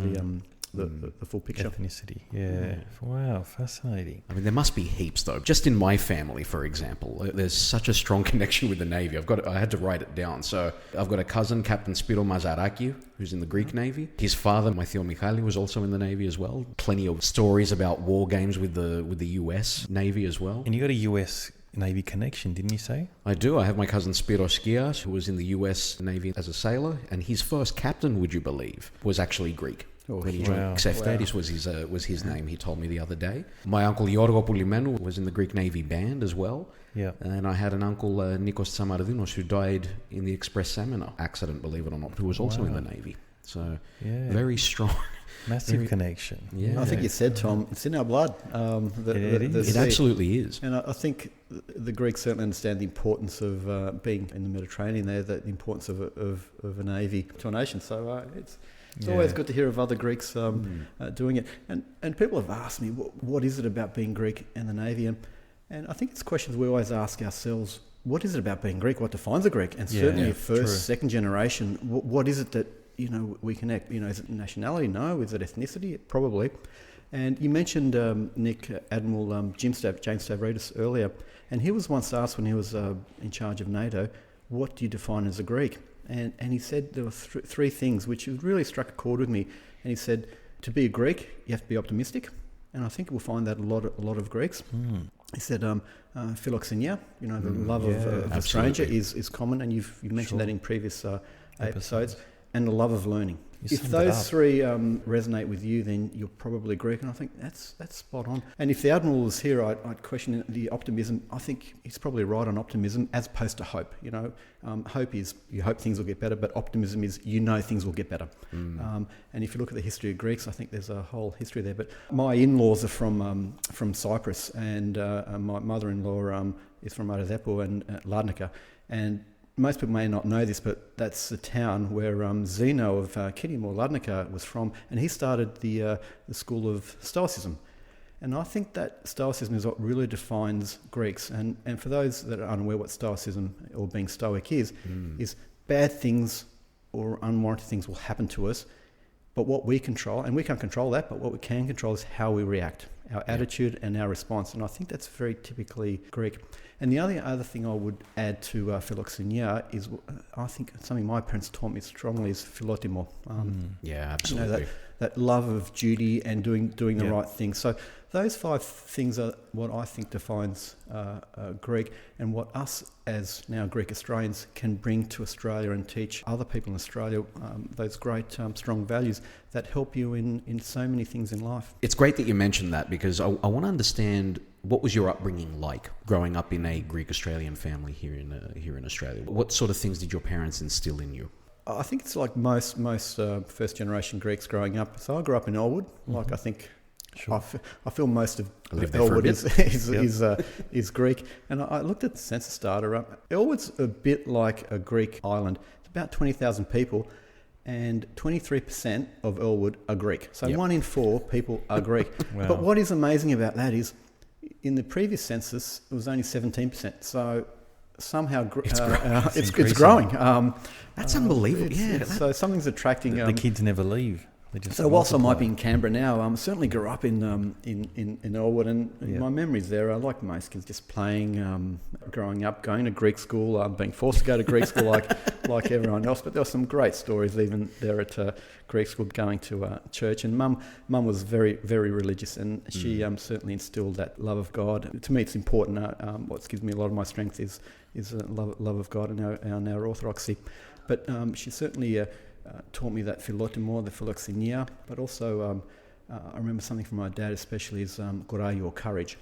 the full picture. Ethnicity, yeah. Wow, fascinating. I mean, there must be heaps, though. Just in my family, for example, there's such a strong connection with the Navy. I had to write it down. So I've got a cousin, Captain Spiro Mazarakiou, who's in the Greek Navy. His father, my Theo Michaili, was also in the Navy as well. Plenty of stories about war games with the US Navy as well. And you got a US Navy connection, didn't you say? I do. I have my cousin Spiros Skias, who was in the US Navy as a sailor, and his first captain, would you believe, was actually Greek. When he joined Stavridis was his name, he told me the other day. My uncle Yorgo Poulimenou was in the Greek Navy band as well. Yeah. And I had an uncle, Nikos Tsamardinos, who died in the Express Salmon accident, believe it or not, who was also in the Navy. So very strong. Massive connection. Yeah. I think you said, Tom, it's in our blood. It absolutely is. And I think the Greeks certainly understand the importance of being in the Mediterranean there, the importance of a navy to a nation. So it's always good to hear of other Greeks doing it. And people have asked me, what is it about being Greek and the Navy? And I think it's questions we always ask ourselves. What is it about being Greek? What defines a Greek? And certainly second generation, what is it that we connect? Is it nationality? No. Is it ethnicity? Probably. And you mentioned Nick, Admiral James Stavridis earlier, and he was once asked when he was in charge of NATO, what do you define as a Greek? And he said there were three things which really struck a chord with me. And he said, to be a Greek, you have to be optimistic. And I think we'll find that a lot of Greeks. he said philoxenia, the love of a stranger is common, and you've mentioned that in previous episodes, and the love of learning. If those three resonate with you, then you're probably Greek, and I think that's spot on. And if the Admiral was here, I'd question the optimism. I think he's probably right on optimism as opposed to hope. Hope is you hope things will get better, but optimism is things will get better. And if you look at the history of Greeks, I think there's a whole history there. But my in-laws are from Cyprus, and my mother-in-law is from Aridepo and Larnaca, and most people may not know this, but that's the town where Zeno of Kidium or Larnaca was from, and he started the school of Stoicism. And I think that Stoicism is what really defines Greeks. And for those that are unaware what Stoicism or being Stoic is bad things or unwarranted things will happen to us, but what we control, and we can't control that, but what we can control is how we react, our attitude and our response. And I think that's very typically Greek. And the other thing I would add to philoxenia is, I think something my parents taught me strongly is philotimo. Yeah, absolutely. That love of duty and doing the right thing. So those 5 things are what I think defines Greek, and what us as now Greek Australians can bring to Australia and teach other people in Australia those great strong values that help you in so many things in life. It's great that you mentioned that, because I want to understand, what was your upbringing like growing up in a Greek Australian family here in Australia? What sort of things did your parents instill in you? I think it's like most first generation Greeks growing up. So I grew up in Elwood. Like I think, I feel most of Elwood is Greek. And I looked at the census data. Elwood's a bit like a Greek island. It's about 20,000 people, and 23% of Elwood are Greek. So 1 in 4 people are Greek. Wow. But what is amazing about that is, in the previous census, it was only 17%. So somehow it's growing. That's unbelievable. So something's attracting. The kids never leave. So whilst I might be in Canberra now, I certainly grew up in Elwood, and my memories there are like most kids, just playing, growing up, going to Greek school, being forced to go to Greek school like everyone else. But there were some great stories even there at Greek school, going to church. And Mum was very, very religious, and she certainly instilled that love of God. To me, it's important. What gives me a lot of my strength is love of God and our orthodoxy. But she certainly taught me that philotimo, the philoxenia, but also I remember something from my dad especially is koraio, or courage.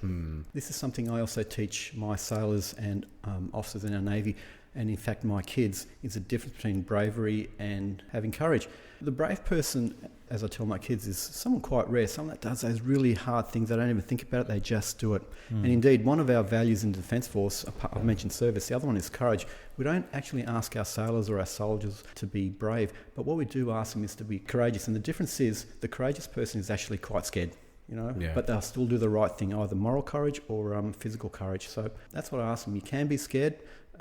This is something I also teach my sailors and officers in our Navy, and in fact my kids, is the difference between bravery and having courage. The brave person, as I tell my kids, is someone quite rare, someone that does those really hard things. They don't even think about it, they just do it. And indeed, one of our values in the Defence Force, I've mentioned service, the other one is courage. We don't actually ask our sailors or our soldiers to be brave, but what we do ask them is to be courageous. And the difference is, the courageous person is actually quite scared, but they'll still do the right thing, either moral courage or physical courage. So that's what I ask them. You can be scared,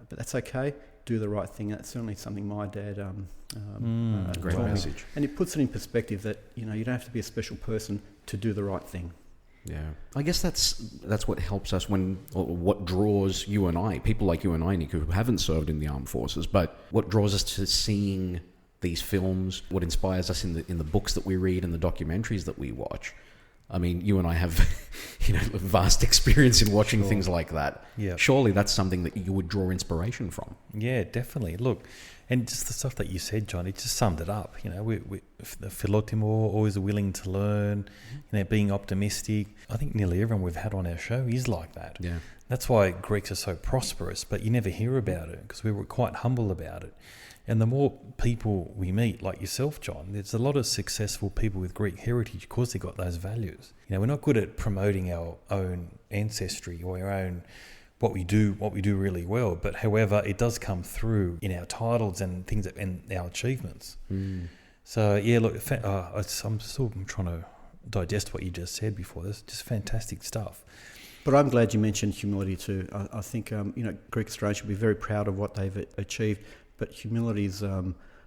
but that's okay. Do the right thing. That's certainly something my dad great message. And it puts it in perspective that you don't have to be a special person to do the right thing. Yeah, I guess that's what helps us what draws you and I, people like you and I, Nick, who haven't served in the armed forces, but what draws us to seeing these films, what inspires us in the books that we read and the documentaries that we watch. I mean, you and I have, vast experience in watching things like that. Yeah. Surely that's something that you would draw inspiration from. Yeah, definitely. Look, and just the stuff that you said, John, it just summed it up. We the philotimo, always willing to learn, being optimistic. I think nearly everyone we've had on our show is like that. Yeah. That's why Greeks are so prosperous, but you never hear about it because we were quite humble about it. And the more people we meet, like yourself, John, there's a lot of successful people with Greek heritage because they got those values. We're not good at promoting our own ancestry or our own what we do really well. But however, it does come through in our titles and things and our achievements. So yeah, look, I'm still trying to digest what you just said before. That's just fantastic stuff. But I'm glad you mentioned humility too. I think Greek Australians should be very proud of what they've achieved. But humility is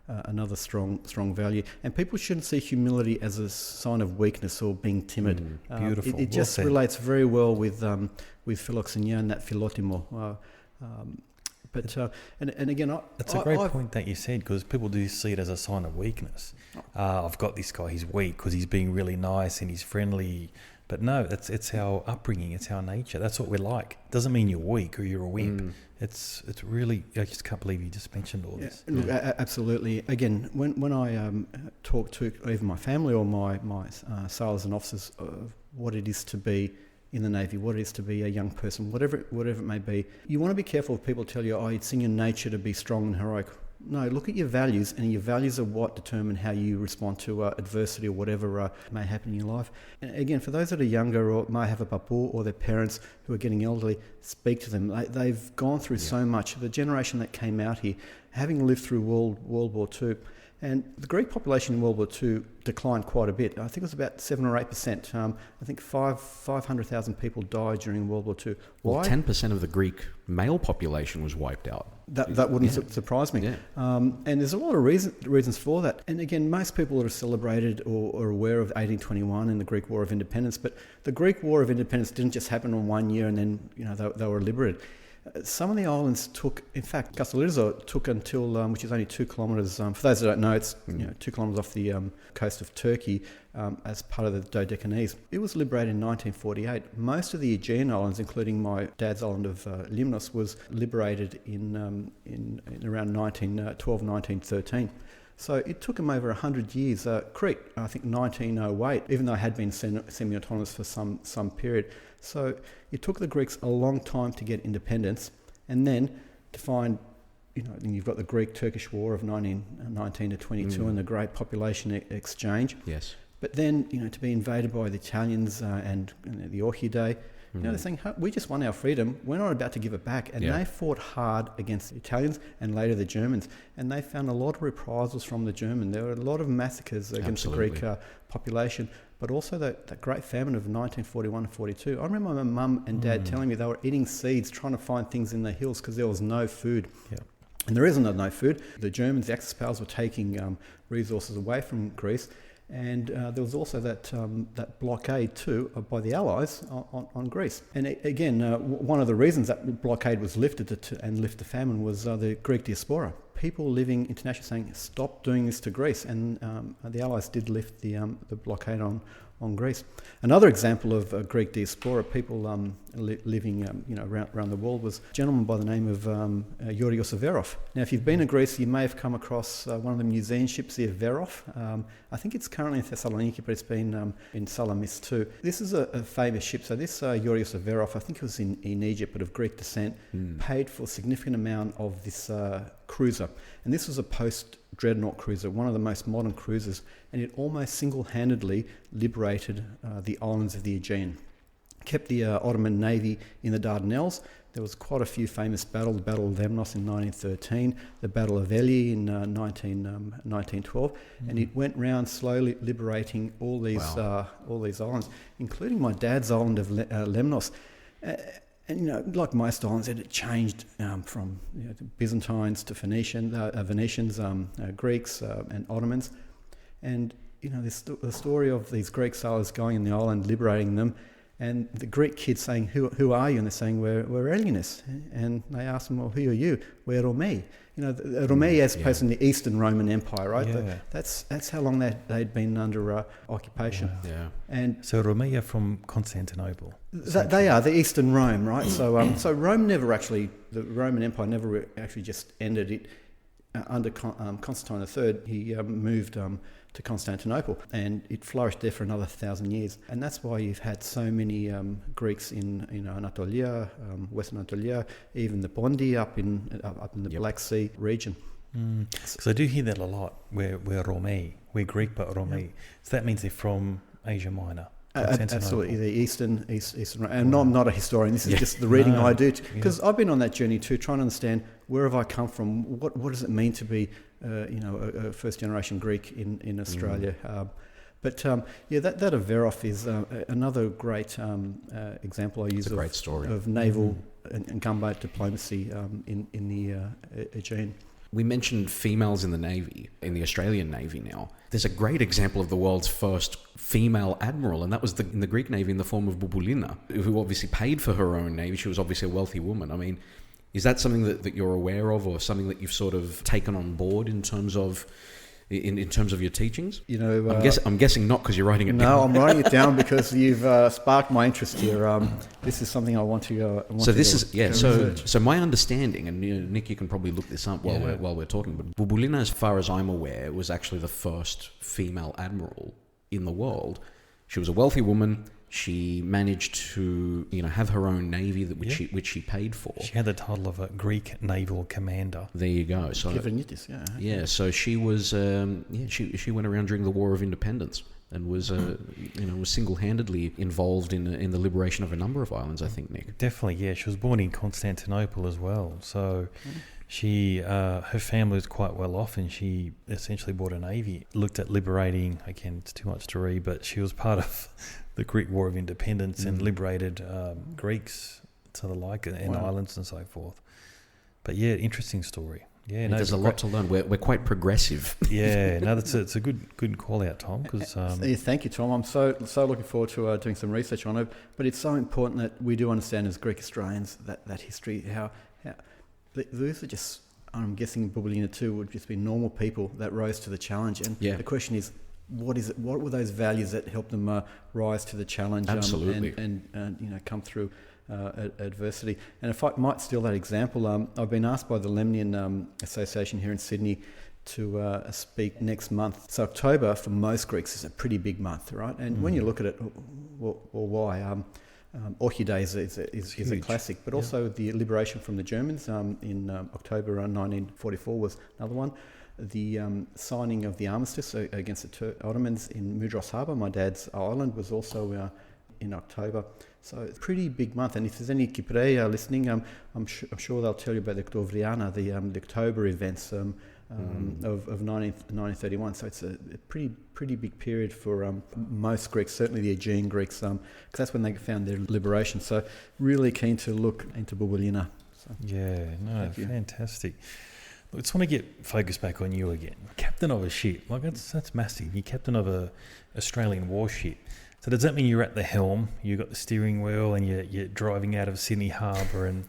another strong value, and people shouldn't see humility as a sign of weakness or being timid. Beautiful. It just relates very well with philoxenia and that philotimo. And again, that's a great point that you said, because people do see it as a sign of weakness. I've got this guy; he's weak because he's being really nice and he's friendly. But no, it's our upbringing, it's our nature. That's what we're like. Doesn't mean you're weak or you're a wimp. It's really, I just can't believe you just mentioned all this. Look, absolutely. Again, when I talk to even my family or my sailors and officers of what it is to be in the Navy, what it is to be a young person, whatever it may be, you want to be careful if people tell you, it's in your nature to be strong and heroic. No, look at your values, and your values are what determine how you respond to adversity or whatever may happen in your life. And again, for those that are younger or may have a papu or their parents who are getting elderly, speak to them. They've gone through so much. The generation that came out here, having lived through World War II, and the Greek population in World War II declined quite a bit. I think it was about 7 or 8%. I think 500,000 people died during World War II. Well, 10% of the Greek male population was wiped out. That wouldn't surprise me. Yeah. And there's a lot of reasons for that. And again, most people are celebrated or are aware of 1821 and the Greek War of Independence. But the Greek War of Independence didn't just happen in 1 year and then they were liberated. Some of the islands took, in fact, Ouzo took until, which is only 2 kilometres, for those that don't know, it's 2 kilometres off the coast of Turkey as part of the Dodecanese. It was liberated in 1948. Most of the Aegean islands, including my dad's island of Limnos, was liberated in around 1912, 1913. So it took them over 100 years. Crete, I think 1908, even though it had been semi-autonomous for some period. So it took the Greeks a long time to get independence, and then to find, you've got the Greek-Turkish War of 1919 to 22 and the great population exchange. Yes. But then, to be invaded by the Italians and the Orchidae, they're saying, we just won our freedom. We're not about to give it back. And they fought hard against the Italians and later the Germans. And they found a lot of reprisals from the German. There were a lot of massacres against the Greek population, but also that great famine of 1941 and 42. I remember my mum and dad telling me they were eating seeds, trying to find things in the hills because there was no food. Yeah. And the reason there was no food, the Germans, the Axis powers, were taking resources away from Greece. And there was also that blockade too by the Allies on Greece. And again, one of the reasons that blockade was lifted and lift the famine was the Greek diaspora. People living internationally saying, stop doing this to Greece. And the Allies did lift the blockade on Greece. Another example of Greek diaspora, people living around the world, was a gentleman by the name of Yurios Verov. Now, if you've been to Greece, you may have come across one of the museum ships, the Verov. I think it's currently in Thessaloniki, but it's been in Salamis too. This is a famous ship. So this Yurios Verov, I think it was in Egypt, but of Greek descent, paid for a significant amount of this cruiser. And this was a post-dreadnought cruiser, one of the most modern cruisers, and it almost single-handedly liberated the islands of the Aegean. Kept the Ottoman Navy in the Dardanelles. There was quite a few famous battles, the Battle of Lemnos in 1913, the Battle of Ely in 1912, and it went round slowly liberating all these islands, including my dad's island of Lemnos. And like most islands, it changed from the Byzantines to Venetians, Greeks, and Ottomans. And the story of these Greek sailors going in the island, liberating them, and the Greek kids saying, "Who are you?" And they're saying, "We're Hellenes." And they ask them, "Well, who are you?" "We're Romei." Romei as opposed to the Eastern Roman Empire, right? Yeah. That's how long they'd been under occupation. Wow. Yeah. And so Romei are from Constantinople. They are the Eastern Rome, right? So Rome never actually, the Roman Empire never actually just ended. It under Constantine III, he moved to Constantinople, and it flourished there for another 1,000 years. And that's why you've had so many Greeks in Anatolia, Western Anatolia, even the Bondi up in the Black Sea region. Because I do hear that a lot. We're Romei, we're Greek but Romei. Yep. So that means they're from Asia Minor. Absolutely, the Eastern, and not a historian. This is just the reading I do, because I've been on that journey too, trying to understand where have I come from. What does it mean to be, a first generation Greek in Australia? That Verov is another great example I use of naval and gunboat diplomacy in the Aegean. We mentioned females in the Navy, in the Australian Navy now. There's a great example of the world's first female admiral, and that was in the Greek Navy in the form of Bouboulina, who obviously paid for her own navy. She was obviously a wealthy woman. I mean, is that something that you're aware of, or something that you've sort of taken on board in terms of in terms of your teachings? You know, I'm guessing not, because you're writing it down. No, I'm writing it down because you've sparked my interest here. This is something I want to. So my understanding, and Nick, you can probably look this up while we're talking. But Bubulina, as far as I'm aware, was actually the first female admiral in the world. She was a wealthy woman. She managed to, have her own navy which she paid for. She had the title of a Greek naval commander. There you go. So so she was she went around during the War of Independence and was was single-handedly involved in the liberation of a number of islands, I think, Nick. Definitely, yeah. She was born in Constantinople as well. So she her family was quite well off, and she essentially bought a navy. Looked at liberating, again, it's too much to read, but she was part of the Greek War of Independence and liberated Greeks to the like and islands and so forth. But yeah, interesting story. Yeah, there's a lot to learn. We're quite progressive. Yeah, no, it's a good call out, Tom. Because thank you, Tom. I'm so looking forward to doing some research on it. But it's so important that we do understand as Greek Australians that history. How these are just, I'm guessing Bubulina too, would just be normal people that rose to the challenge. And the question is, what is it? What were those values that helped them rise to the challenge? Absolutely, and come through adversity. And if I might steal that example, I've been asked by the Lemnian Association here in Sydney to speak next month. So October for most Greeks is a pretty big month, right? And when you look at it, why? Orchid Day is a classic, but also the liberation from the Germans in October 1944 was another one. The signing of the armistice against the Ottomans in Mudros Harbour, my dad's island, was also in October. So it's a pretty big month. And if there's any Kyprei listening, I'm sure they'll tell you about the Oktobriana, the October events of 1931. So it's a pretty big period for most Greeks, certainly the Aegean Greeks, because that's when they found their liberation. So really keen to look into Bubulina. So, fantastic. I just want to get focused back on you again. Captain of a ship, like that's massive. You're captain of a Australian warship. So does that mean you're at the helm, you got the steering wheel, and you're driving out of Sydney Harbour? And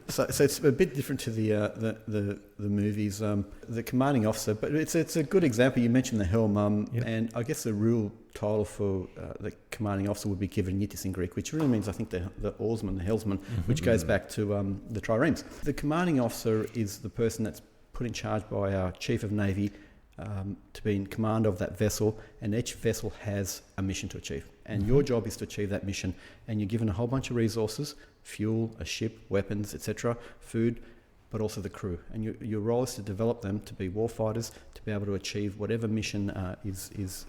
so it's a bit different to the movies. The commanding officer, but it's a good example. You mentioned the helm, and I guess the real title for the commanding officer would be Kyvernitis in Greek, which really means, I think, the oarsman, the helmsman, which goes back to the triremes. The commanding officer is the person that's put in charge by our Chief of Navy to be in command of that vessel, and each vessel has a mission to achieve, and your job is to achieve that mission, and you're given a whole bunch of resources: fuel, a ship, weapons, etc., food, but also the crew, and your role is to develop them to be warfighters, to be able to achieve whatever mission is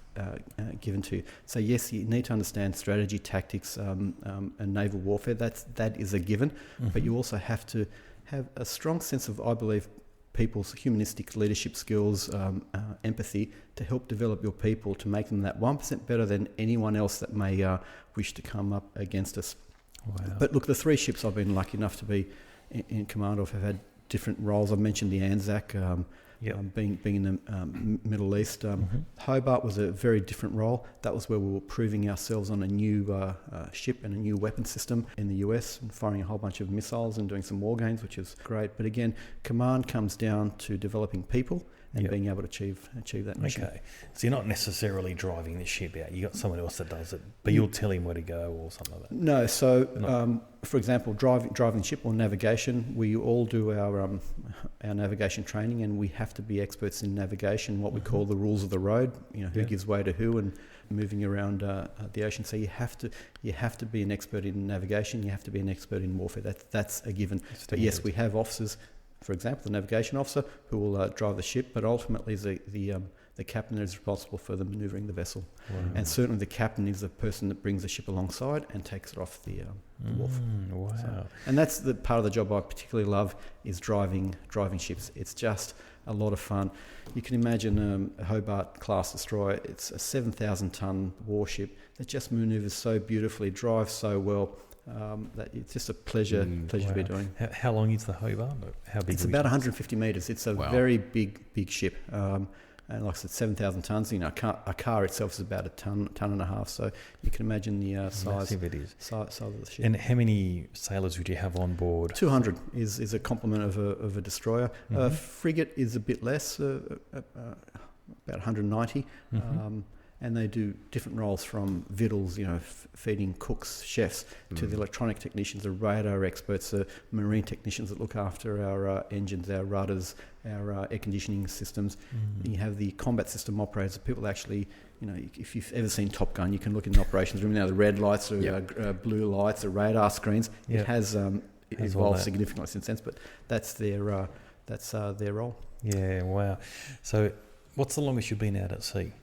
given to you. So yes, you need to understand strategy, tactics, and naval warfare. That is a given, but you also have to have a strong sense of, I believe, people's humanistic leadership skills, empathy, to help develop your people, to make them that 1% better than anyone else that may wish to come up against us. Wow. But look, the three ships I've been lucky enough to be in command of have had different roles. I've mentioned the Anzac, being in the Middle East. Hobart was a very different role. That was where we were proving ourselves on a new ship and a new weapon system in the US, and firing a whole bunch of missiles and doing some war games, which is great. But again, command comes down to developing people and being able to achieve that mission. Okay, so you're not necessarily driving the ship out. You got someone else that does it, but you'll tell him where to go or something like that. No, so for example, driving ship or navigation, we all do our navigation training, and we have to be experts in navigation, what we call the rules of the road. Who gives way to who, and moving around the ocean. So you have to be an expert in navigation. You have to be an expert in warfare. That's a given. But yes, we have officers. For example, the navigation officer who will drive the ship, but ultimately the captain is responsible for the manoeuvring the vessel. Wow. And certainly the captain is the person that brings the ship alongside and takes it off the wharf. Wow. So, and that's the part of the job I particularly love, is driving ships. It's just a lot of fun. You can imagine a Hobart class destroyer. It's a 7,000-ton warship that just manoeuvres so beautifully, drives so well. That it's just a pleasure to be doing. How long is the Hobart? How big? It's about 150 metres. It's a very big ship. And like I said, 7,000 tonnes. A car itself is about a ton and a half. So you can imagine the size of the ship. And how many sailors would you have on board? 200 is a complement of a destroyer. Frigate is a bit less. about 190. And they do different roles from victuals, feeding cooks, chefs, to the electronic technicians, the radar experts, the marine technicians that look after our engines, our rudders, our air conditioning systems. You have the combat system operators, the people that actually, if you've ever seen Top Gun, you can look in the operations room now, the red lights, the blue lights, the radar screens. It has evolved significantly since then, but that's their role. Yeah, wow. So what's the longest you've been out at sea?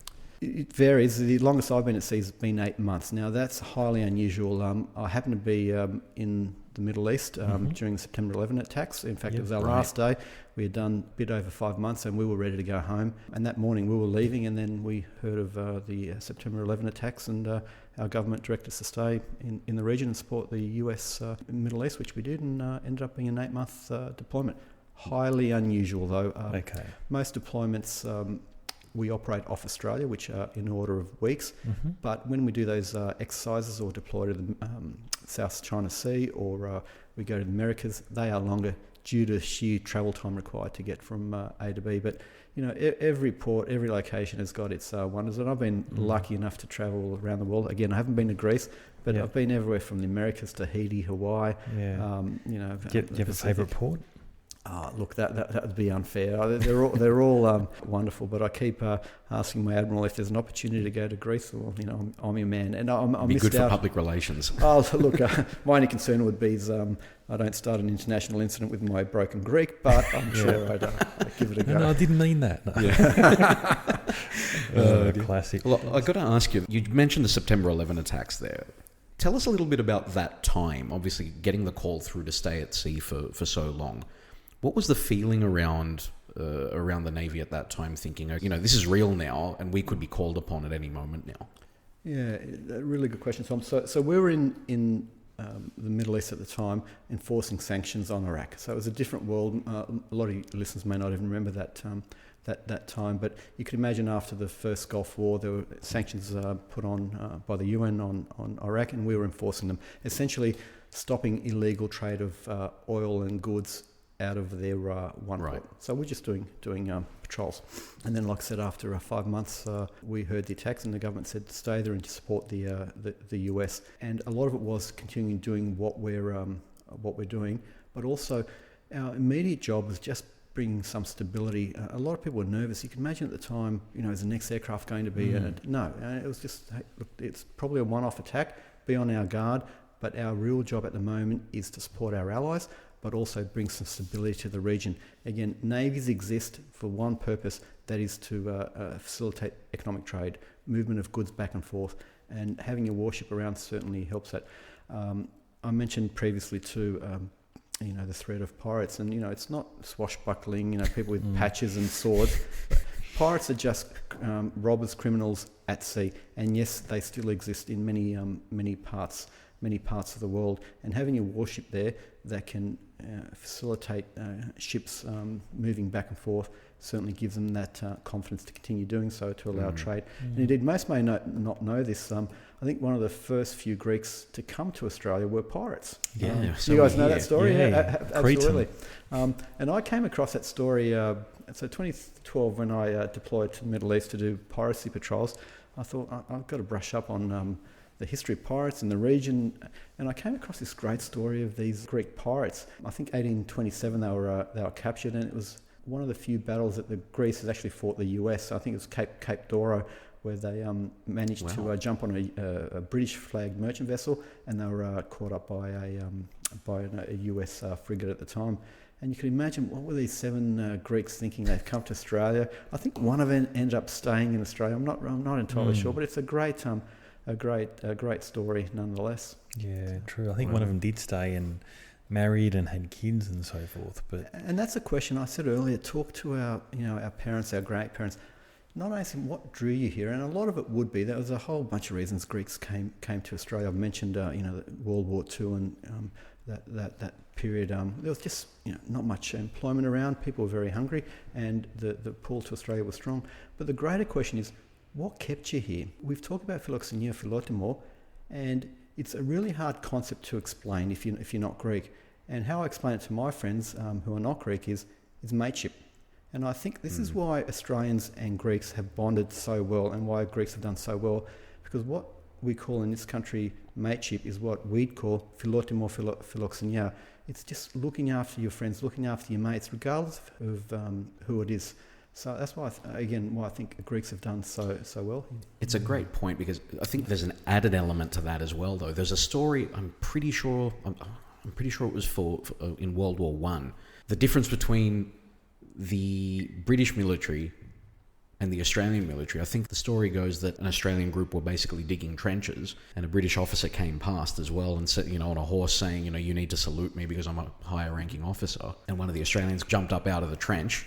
It varies. The longest I've been at sea has been 8 months. Now, that's highly unusual. I happened to be in the Middle East during the September 11 attacks. In fact, it was our last day. We had done a bit over 5 months and we were ready to go home. And that morning we were leaving, and then we heard of the September 11 attacks, and our government directed us to stay in the region and support the US Middle East, which we did, and ended up being an 8-month deployment. Highly unusual, though. Most deployments... we operate off Australia, which are in order of weeks. But when we do those exercises or deploy to the South China Sea, or we go to the Americas, they are longer due to sheer travel time required to get from A to B. But, every port, every location has got its wonders. And I've been lucky enough to travel around the world. Again, I haven't been to Greece, but I've been everywhere from the Americas to Tahiti, Hawaii. Do you have a favourite port? Look, that would be unfair. They're all wonderful, but I keep asking my admiral if there's an opportunity to go to Greece. Well, I'm your man, and I be missed good out. For public relations. Look, my only concern would be I don't start an international incident with my broken Greek, but I'm sure I'd give it a go. No, I didn't mean that. No. Classic. Well, I got to ask you. You mentioned the September 11 attacks there. Tell us a little bit about that time. Obviously, getting the call through to stay at sea for so long. What was the feeling around the Navy at that time, thinking, this is real now and we could be called upon at any moment now? Yeah, a really good question, Tom. So we were in the Middle East at the time enforcing sanctions on Iraq. So it was a different world. A lot of listeners may not even remember that time, but you could imagine after the first Gulf War, there were sanctions put on by the UN on Iraq, and we were enforcing them, essentially stopping illegal trade of oil and goods out of their one port. So we're just doing patrols. And then, like I said, after 5 months, we heard the attacks, and the government said to stay there and to support the US. And a lot of it was continuing doing what we're doing, but also our immediate job was just bringing some stability. A lot of people were nervous. You can imagine at the time, is the next aircraft going to be? No, it was just, hey, look, it's probably a one-off attack. Be on our guard. But our real job at the moment is to support our allies, but also bring some stability to the region. Again, navies exist for one purpose, that is to facilitate economic trade, movement of goods back and forth, and having a warship around certainly helps that. I mentioned previously too, the threat of pirates, and it's not swashbuckling, people with patches and swords. Pirates are just robbers, criminals at sea, and yes, they still exist in many parts of the world, and having a warship there that can facilitate ships moving back and forth certainly gives them that confidence to continue doing so, to allow trade. And indeed, most may not know this. I think one of the first few Greeks to come to Australia were pirates. Yeah, you guys know that story? Yeah, absolutely. And I came across that story. So 2012, when I deployed to the Middle East to do piracy patrols, I thought I've got to brush up on the history of pirates in the region, and I came across this great story of these Greek pirates. I think 1827 they were captured, and it was one of the few battles that the Greece has actually fought the US. I think it was Cape Doro, where they managed to jump on a British flagged merchant vessel, and they were caught up by a US frigate at the time. And you can imagine, what were these 7 Greeks thinking? They've come to Australia. I think one of them ended up staying in Australia. I'm not entirely sure, but it's a great story nonetheless. Yeah, true. I think one of them did stay and married and had kids and so forth. And that's a question I said earlier. Talk to our parents, our great parents. Not asking what drew you here, and a lot of it would be there was a whole bunch of reasons Greeks came to Australia. I've mentioned World War II and that period. There was just not much employment around. People were very hungry, and the pull to Australia was strong. But the greater question is, what kept you here? We've talked about philoxenia, philotimor, and it's a really hard concept to explain if you're not Greek. And how I explain it to my friends who are not Greek is mateship. And I think this is why Australians and Greeks have bonded so well, and why Greeks have done so well, because what we call in this country mateship is what we'd call philotimo philoxenia. It's just looking after your friends, looking after your mates, regardless of who it is. So that's why, why I think Greeks have done so well. It's a great point, because I think there's an added element to that as well, though. There's a story, I'm pretty sure it was for in World War One. The difference between the British military and the Australian military, I think the story goes that an Australian group were basically digging trenches, and a British officer came past as well and said, on a horse, saying, you need to salute me because I'm a higher ranking officer. And one of the Australians jumped up out of the trench,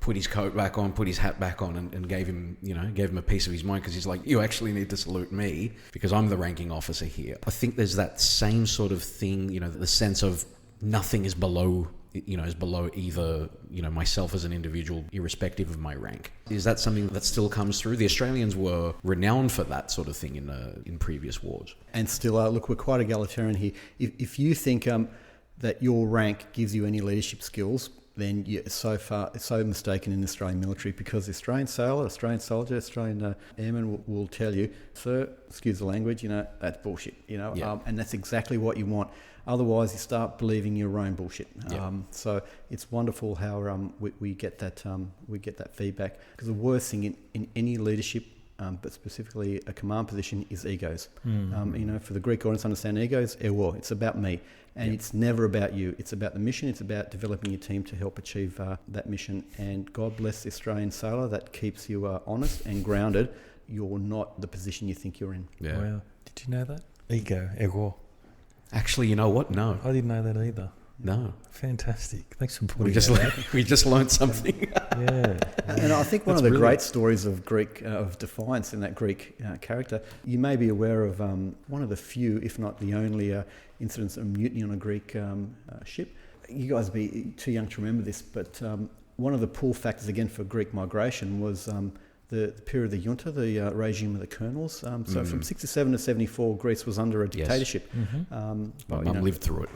put his coat back on, put his hat back on, and gave him a piece of his mind, because he's like, you actually need to salute me because I'm the ranking officer here. I think there's that same sort of thing, the sense of nothing is below either, myself as an individual, irrespective of my rank. Is that something that still comes through? The Australians were renowned for that sort of thing in previous wars. And still, look, we're quite egalitarian here. If you think that your rank gives you any leadership skills, then you're so mistaken in the Australian military, because the Australian sailor, Australian soldier, Australian airman will tell you, sir, excuse the language, that's bullshit, and that's exactly what you want. Otherwise, you start believing your own bullshit. So it's wonderful how we get that feedback, because the worst thing in any leadership, but specifically a command position, is egos. For the Greek audience, understand egos, ego. It's about me. And it's never about you. It's about the mission. It's about developing your team to help achieve that mission. And God bless the Australian sailor that keeps you honest and grounded. You're not the position you think you're in. Yeah. Wow. Did you know that? Ego. Actually, you know what? No. I didn't know that either. No. Fantastic. Thanks for putting we just learned something. Yeah. And I think one of the great stories of Greek of defiance in that Greek character, you may be aware of one of the few, if not the only, incidents of mutiny on a Greek ship. You guys would be too young to remember this, but one of the pull factors again for Greek migration was the period of the junta, the regime of the colonels. So from 67 to 74, Greece was under a dictatorship. Yes. My mum lived through it.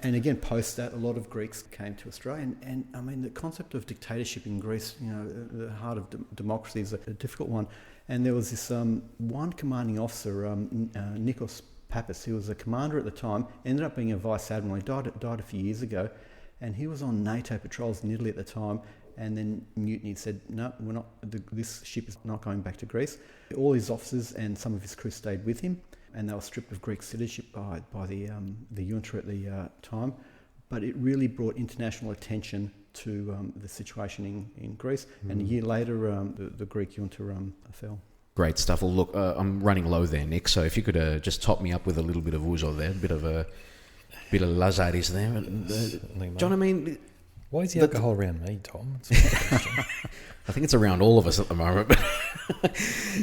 And again, post that, a lot of Greeks came to Australia. And I mean, the concept of dictatorship in Greece, the heart of democracy, is a difficult one. And there was this one commanding officer, Nikos Pappas, who was a commander at the time, ended up being a vice admiral. He died a few years ago. And he was on NATO patrols in Italy at the time. And then mutiny said, no, we're not. This ship is not going back to Greece. All his officers and some of his crew stayed with him, and they were stripped of Greek citizenship by the junta at the time. But it really brought international attention to the situation in Greece. And a year later, the Greek junta fell. Great stuff. Well, look, I'm running low there, Nick. So if you could just top me up with a little bit of Ouzo there, a bit of Lazaris there. John, I mean, why is the alcohol around me, Tom? I think it's around all of us at the moment.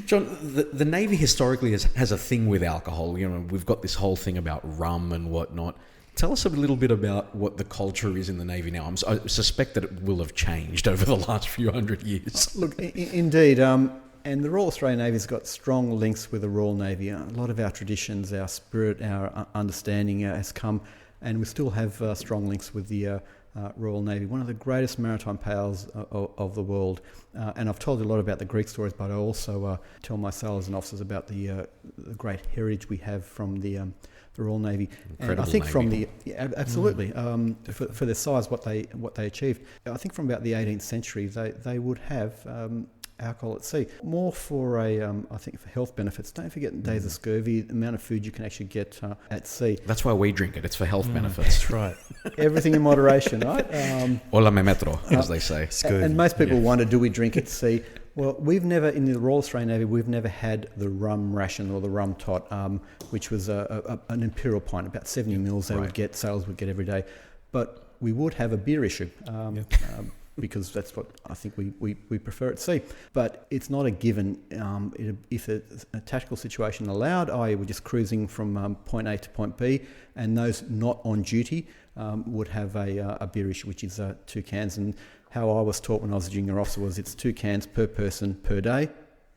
John, the Navy historically has a thing with alcohol. We've got this whole thing about rum and whatnot. Tell us a little bit about what the culture is in the Navy now. I suspect that it will have changed over the last few hundred years. Look, indeed. And the Royal Australian Navy has got strong links with the Royal Navy. A lot of our traditions, our spirit, our understanding has come, and we still have strong links with the Royal Navy, one of the greatest maritime powers of the world. And I've told you a lot about the Greek stories, but I also tell my sailors and officers about the great heritage we have from the Royal Navy. Incredible and I think Navy. from the absolutely for their size, what they achieved. I think from about the 18th century, they would have alcohol at sea, more for I think for health benefits. Don't forget days of scurvy, the amount of food you can actually get at sea. That's why we drink it. It's for health benefits. That's right. Everything in moderation, right? Hola me metro, as they say. And most people wonder, do we drink at sea? Well, we've never, in the Royal Australian Navy, we've never had the rum ration or the rum tot, which was an imperial pint, about 70 mils sailors would get every day. But we would have a beer issue. Because that's what I think we prefer at sea. But it's not a given. If a tactical situation allowed, i.e. we're just cruising from point A to point B, and those not on duty would have a beer issue, which is 2 cans. And how I was taught when I was a junior officer was it's 2 cans per person per day,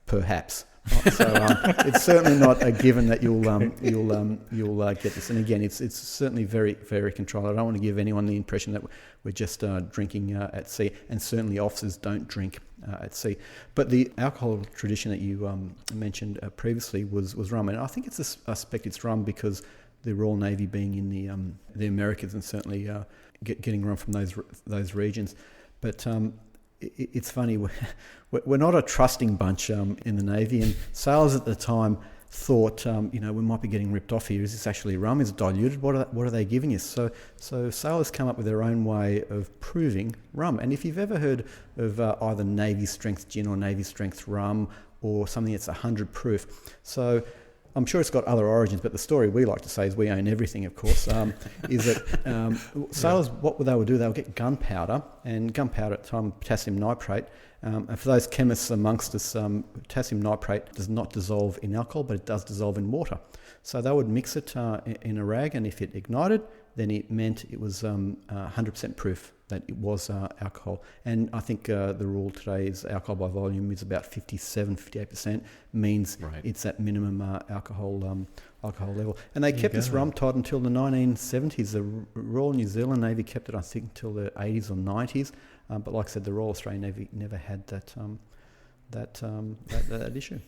perhaps. It's certainly not a given that you'll get this. And again, it's certainly very, very controlled. I don't want to give anyone the impression that we're just drinking at sea, and certainly officers don't drink at sea. But the alcohol tradition that you mentioned previously was rum, and I think I suspect it's rum because the Royal Navy being in the Americas, and certainly getting rum from those regions. But it's funny, we're not a trusting bunch in the Navy, and sailors at the time thought, we might be getting ripped off here. Is this actually rum? Is it diluted? What are they giving us? So sailors come up with their own way of proving rum. And if you've ever heard of either Navy strength gin or Navy strength rum or something that's 100 proof, so I'm sure it's got other origins, but the story we like to say is we own everything, of course, is that sailors, what they would do, they would get gunpowder, and gunpowder at the time, potassium nitrate. And for those chemists amongst us, potassium nitrate does not dissolve in alcohol, but it does dissolve in water. So they would mix it in a rag, and if it ignited, then it meant it was 100% proof that it was alcohol. And I think the rule today is alcohol by volume is about 58%, means it's that minimum alcohol level. And they kept this rum tight until the 1970s. The Royal New Zealand Navy kept it, I think, until the 80s or 90s. But like I said, the Royal Australian Navy never had that issue.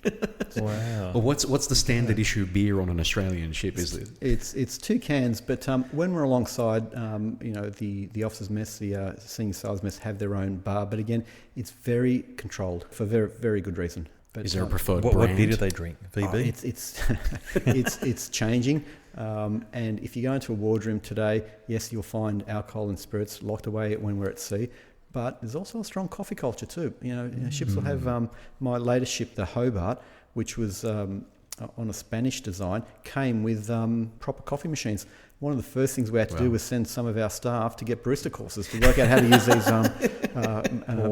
Wow. Well, what's the standard issue beer on an Australian ship? It's 2 cans, but when we're alongside, the officers' mess, the senior sailors' mess have their own bar. But again, it's very controlled for very, very good reason. But, is there a preferred brand? What beer do they drink? VB? It's changing. And if you go into a wardroom today, yes, you'll find alcohol and spirits locked away when we're at sea. But there's also a strong coffee culture too. Ships will have, my latest ship, the Hobart, which was on a Spanish design, came with proper coffee machines. One of the first things we had to do was send some of our staff to get barista courses to work out how to use these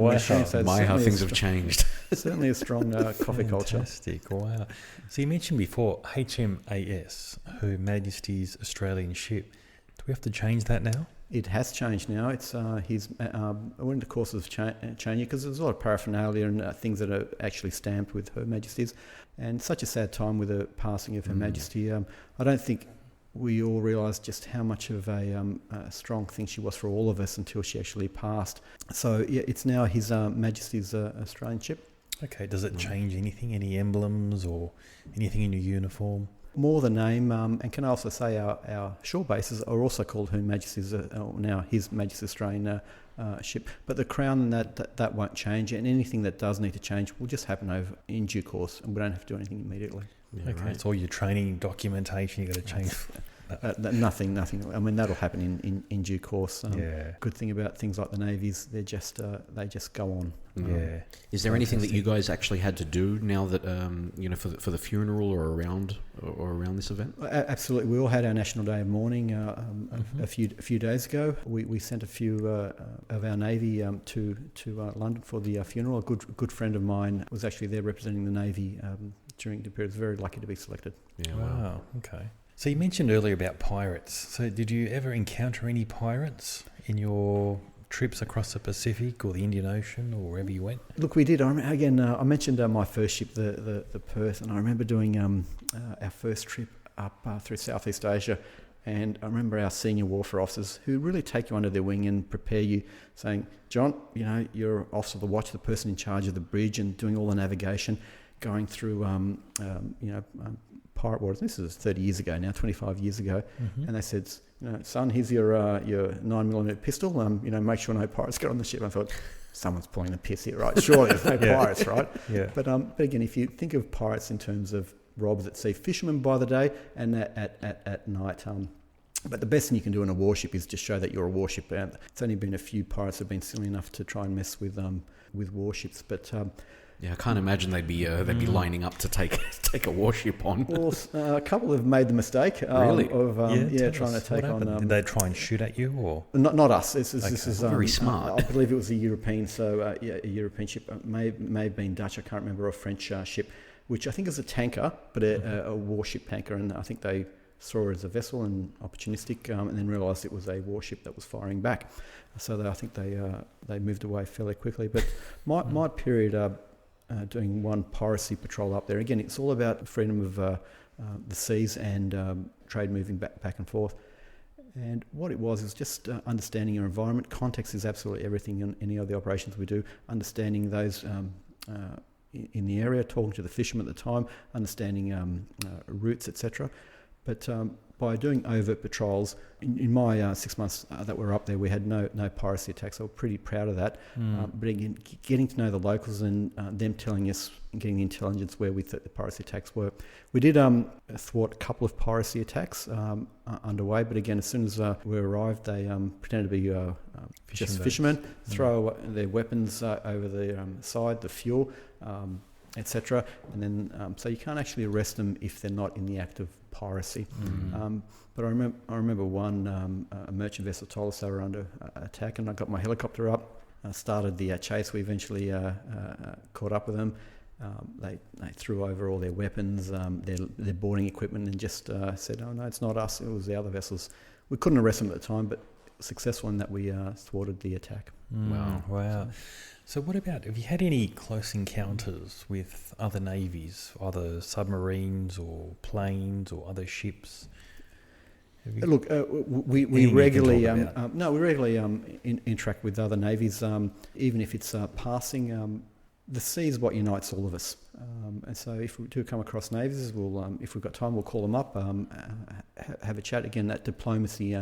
machines. So how things have changed. Certainly a strong coffee culture. Fantastic, wow. So you mentioned before HMAS, Her Majesty's Australian ship. Do we have to change that now? It has changed now. It's we're in the course of changing because there's a lot of paraphernalia and things that are actually stamped with Her Majesty's. And such a sad time with the passing of Her Majesty. I don't think we all realised just how much of a strong thing she was for all of us until she actually passed. So yeah, it's now His Majesty's Australian ship. Okay, does it change anything, any emblems or anything in your uniform? More the name, and can I also say our shore bases are also called Her Majesty's, now His Majesty's Australian ship. But the crown, that won't change, and anything that does need to change will just happen over in due course, and we don't have to do anything immediately. Yeah, okay, it's all your training documentation you got to change. Nothing. I mean, that'll happen in due course. Good thing about things like the navies, they just go on. Yeah. Is there anything that you guys actually had to do now that for the funeral or around this event? Absolutely. We all had our National Day of Mourning a few days ago. We sent a few of our Navy to London for the funeral. A good friend of mine was actually there representing the Navy during the period. I was very lucky to be selected. Yeah. Wow. Okay. So you mentioned earlier about pirates. So did you ever encounter any pirates in your trips across the Pacific or the Indian Ocean or wherever you went? Look, we did. I mentioned my first ship, the Perth, and I remember doing our first trip up through Southeast Asia. And I remember our senior warfare officers who really take you under their wing and prepare you, saying, John, you're officer of the watch, the person in charge of the bridge and doing all the navigation, going through, pirate waters. This is 30 years ago now, 25 years ago. And they said, son, here's your 9mm pistol. Make sure no pirates get on the ship. I thought, someone's pulling the piss here, right? Surely there's no pirates, right? Yeah. But again, if you think of pirates in terms of robbers at sea, fishermen by the day and at night. But the best thing you can do in a warship is just show that you're a warship. It's only been a few pirates have been silly enough to try and mess with warships, but. Yeah, I can't imagine they'd be lining up to take a warship on. Well, a couple have made the mistake really? Of trying to take on. Did they try and shoot at you, or not us? This is very smart. I believe it was a European, a European ship. May have been Dutch. I can't remember, or a French ship, which I think is a tanker, but a warship tanker, and I think they saw it as a vessel and opportunistic, and then realised it was a warship that was firing back. So I think they moved away fairly quickly. But my period. doing one piracy patrol up there. Again, it's all about freedom of the seas and trade moving back and forth. And what it was just understanding your environment. Context is absolutely everything in any of the operations we do. Understanding those in the area, talking to the fishermen at the time, understanding routes, etc. But by doing overt patrols, in my 6 months that we were up there, we had no piracy attacks. I was pretty proud of that. But again, getting to know the locals and them telling us, getting the intelligence where we thought the piracy attacks were. We did thwart a couple of piracy attacks underway, but again, as soon as we arrived, they pretended to be just fishermen, throw their weapons over the side, the fuel, etc. And then, so you can't actually arrest them if they're not in the act of piracy. But I remember one a merchant vessel told us they were under attack, and I got my helicopter up, started the chase. We eventually caught up with them. They threw over all their weapons, their boarding equipment, and just said, "Oh no, it's not us. It was the other vessels." We couldn't arrest them at the time, but successful in that we thwarted the attack. Wow. So what about, have you had any close encounters with other navies, either submarines or planes or other ships? Look, we regularly interact with other navies, even if it's passing. The sea is what unites all of us, and so if we do come across navies, we'll, if we've got time, we'll call them up, have a chat. Again, that diplomacy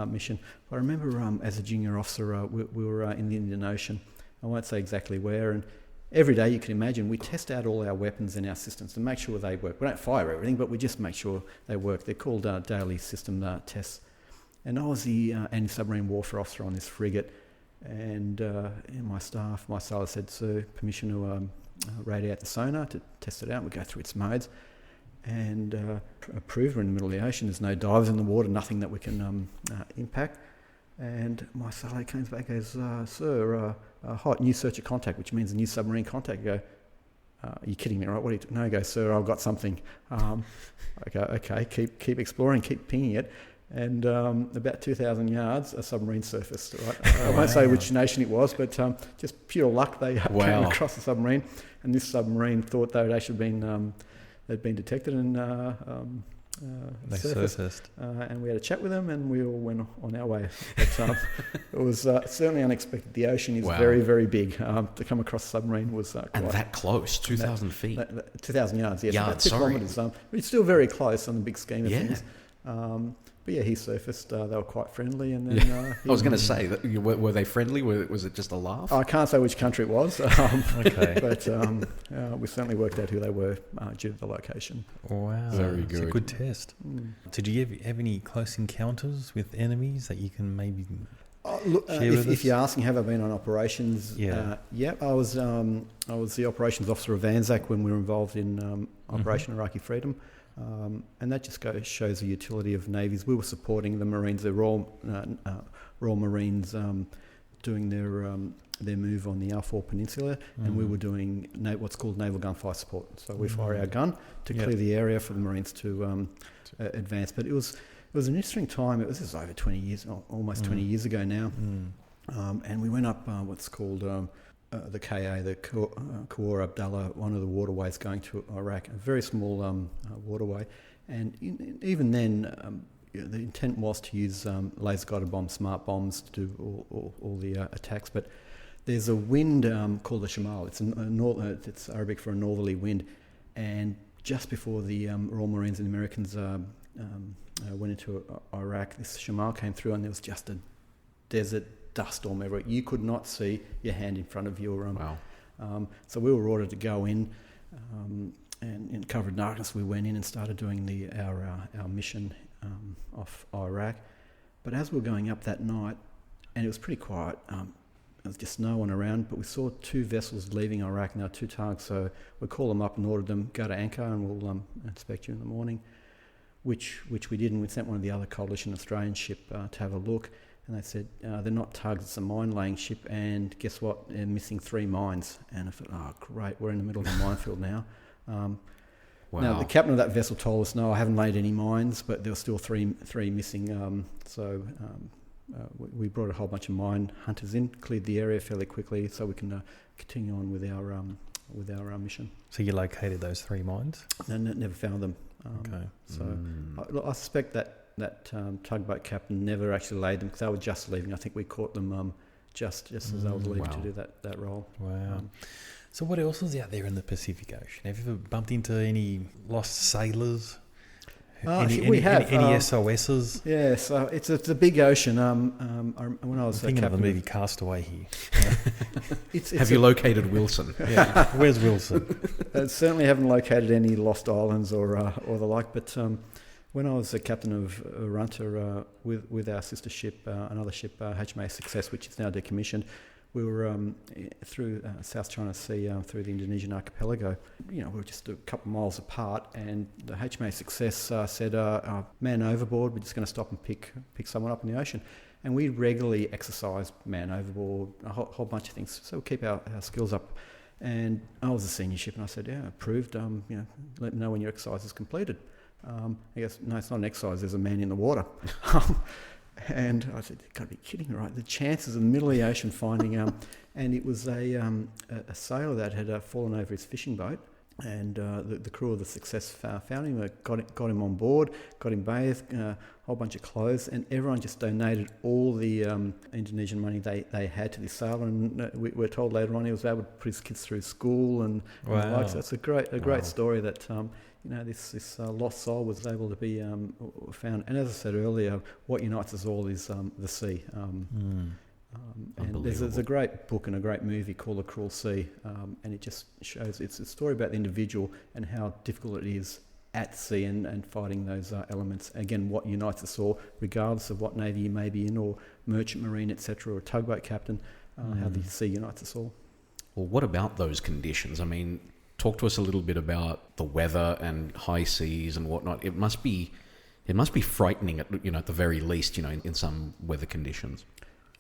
mission. I remember as a junior officer, we were in the Indian Ocean. I won't say exactly where, and every day you can imagine we test out all our weapons and our systems to make sure they work. We don't fire everything, but we just make sure they work. They're called daily system tests. And I was the anti-submarine warfare officer on this frigate, and my sailor said, "Sir, permission to radiate the sonar to test it out." We go through its modes, and approved. We're in the middle of the ocean. There's no divers in the water, nothing that we can impact. And my sailor comes back and goes, "Sir, hot, new search of contact," which means a new submarine contact. I go, "Are you kidding me, right? What are you doing?" "No," he goes, "Sir, I've got something." I go, "Okay, keep exploring, keep pinging it." And about 2,000 yards, a submarine surfaced. Right? I won't say which nation it was, but just pure luck, they came across the submarine, and this submarine thought they had actually been detected and they surfaced. And we had a chat with them, and we all went on our way. But it was certainly unexpected. The ocean is very, very big. To come across a submarine was quite... And that close, 2,000 feet. 2,000 yards, yes. Yards, sorry. Kilometres. But it's still very close on the big scheme of things. But yeah, he surfaced. They were quite friendly, and then I was going to say, were they friendly? Was it just a laugh? I can't say which country it was. Okay, but we certainly worked out who they were due to the location. Wow, very good. It's a good test. Did you have any close encounters with enemies that you can maybe share with us? If you're asking, have I been on operations? Yeah. I was the operations officer of Anzac when we were involved in Operation Iraqi Freedom. And that just shows the utility of navies. We were supporting the Marines, the Royal Marines, doing their move on the Alfour Peninsula, and we were doing what's called naval gunfire support. So we fire our gun to clear the area for the Marines to advance. But it was an interesting time. This is over 20 years, almost 20 years ago now, and we went up what's called the KA, the Khor Abdullah, one of the waterways going to Iraq, a very small waterway. And even then, the intent was to use laser-guided bombs, smart bombs, to do all the attacks. But there's a wind called the Shamal. It's Arabic for a northerly wind. And just before the Royal Marines and Americans went into Iraq, this Shamal came through, and there was just a desert dust storm everywhere. You could not see your hand in front of your so we were ordered to go in, and in cover of darkness we went in and started doing our mission off Iraq. But as we were going up that night, and it was pretty quiet, there was just no one around, but we saw two vessels leaving Iraq, now two tugs, so we called them up and ordered them, go to anchor and we'll inspect you in the morning, which we did, and we sent one of the other coalition Australian ship to have a look. And they said, they're not tugs, it's a mine-laying ship, and guess what? They're missing 3 mines. And I thought, oh, great, we're in the middle of a minefield now. Now, the captain of that vessel told us, no, I haven't laid any mines, but there were still three missing. So we brought a whole bunch of mine hunters in, cleared the area fairly quickly so we can continue on with our with our mission. So you located those 3 mines? Never found them. Okay. So I suspect that tugboat captain never actually laid them because they were just leaving. I think we caught them just as they were leaving to do that role. Wow. So what else is out there in the Pacific Ocean? Have you ever bumped into any lost sailors? We have. Any SOSs? Yes, it's a big ocean. When I was thinking of the captain movie Castaway here. Have you located Wilson? Yeah. Where's Wilson? Certainly haven't located any lost islands or the like. But when I was the captain of Runter with our sister ship, another ship, HMAS Success, which is now decommissioned, we were through South China Sea, through the Indonesian archipelago. We were just a couple of miles apart, and the HMAS Success said, "Man overboard. We're just going to stop and pick someone up in the ocean." And we regularly exercised man overboard, a whole bunch of things, so we keep our skills up. And I was a senior ship, and I said, "Yeah, approved. Let me know when your exercise is completed." He goes, "No, it's not an exercise. There's a man in the water." And I said, "You've got to be kidding, right? The chances in the middle of the ocean finding..." And it was a sailor that had fallen over his fishing boat, and the crew of the Success found him, got him on board, got him bathed, a whole bunch of clothes, and everyone just donated all the Indonesian money they had to this sailor. And we're told later on he was able to put his kids through school and the like. So it's a great story that... this lost soul was able to be found. And as I said earlier, what unites us all is the sea. And there's a great book and a great movie called The Cruel Sea, and it just shows, it's a story about the individual and how difficult it is at sea and fighting those elements. Again, what unites us all, regardless of what navy you may be in, or merchant marine, etc., or a tugboat captain, how the sea unites us all. Well, what about those conditions? I mean, talk to us a little bit about the weather and high seas and whatnot. It must be frightening at the very least, in some weather conditions.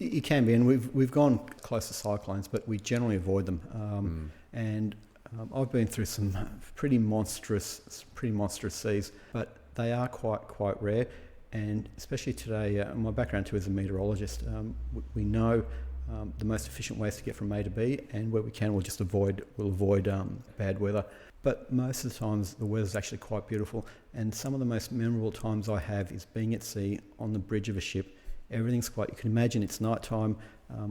It can be, and we've gone close to cyclones, but we generally avoid them. And I've been through some pretty monstrous seas, but they are quite rare. And especially today, my background too as a meteorologist, we know the most efficient ways to get from A to B, and where we can, we'll avoid bad weather. But most of the times, the weather's actually quite beautiful. And some of the most memorable times I have is being at sea on the bridge of a ship. Everything's quiet. You can imagine it's night time.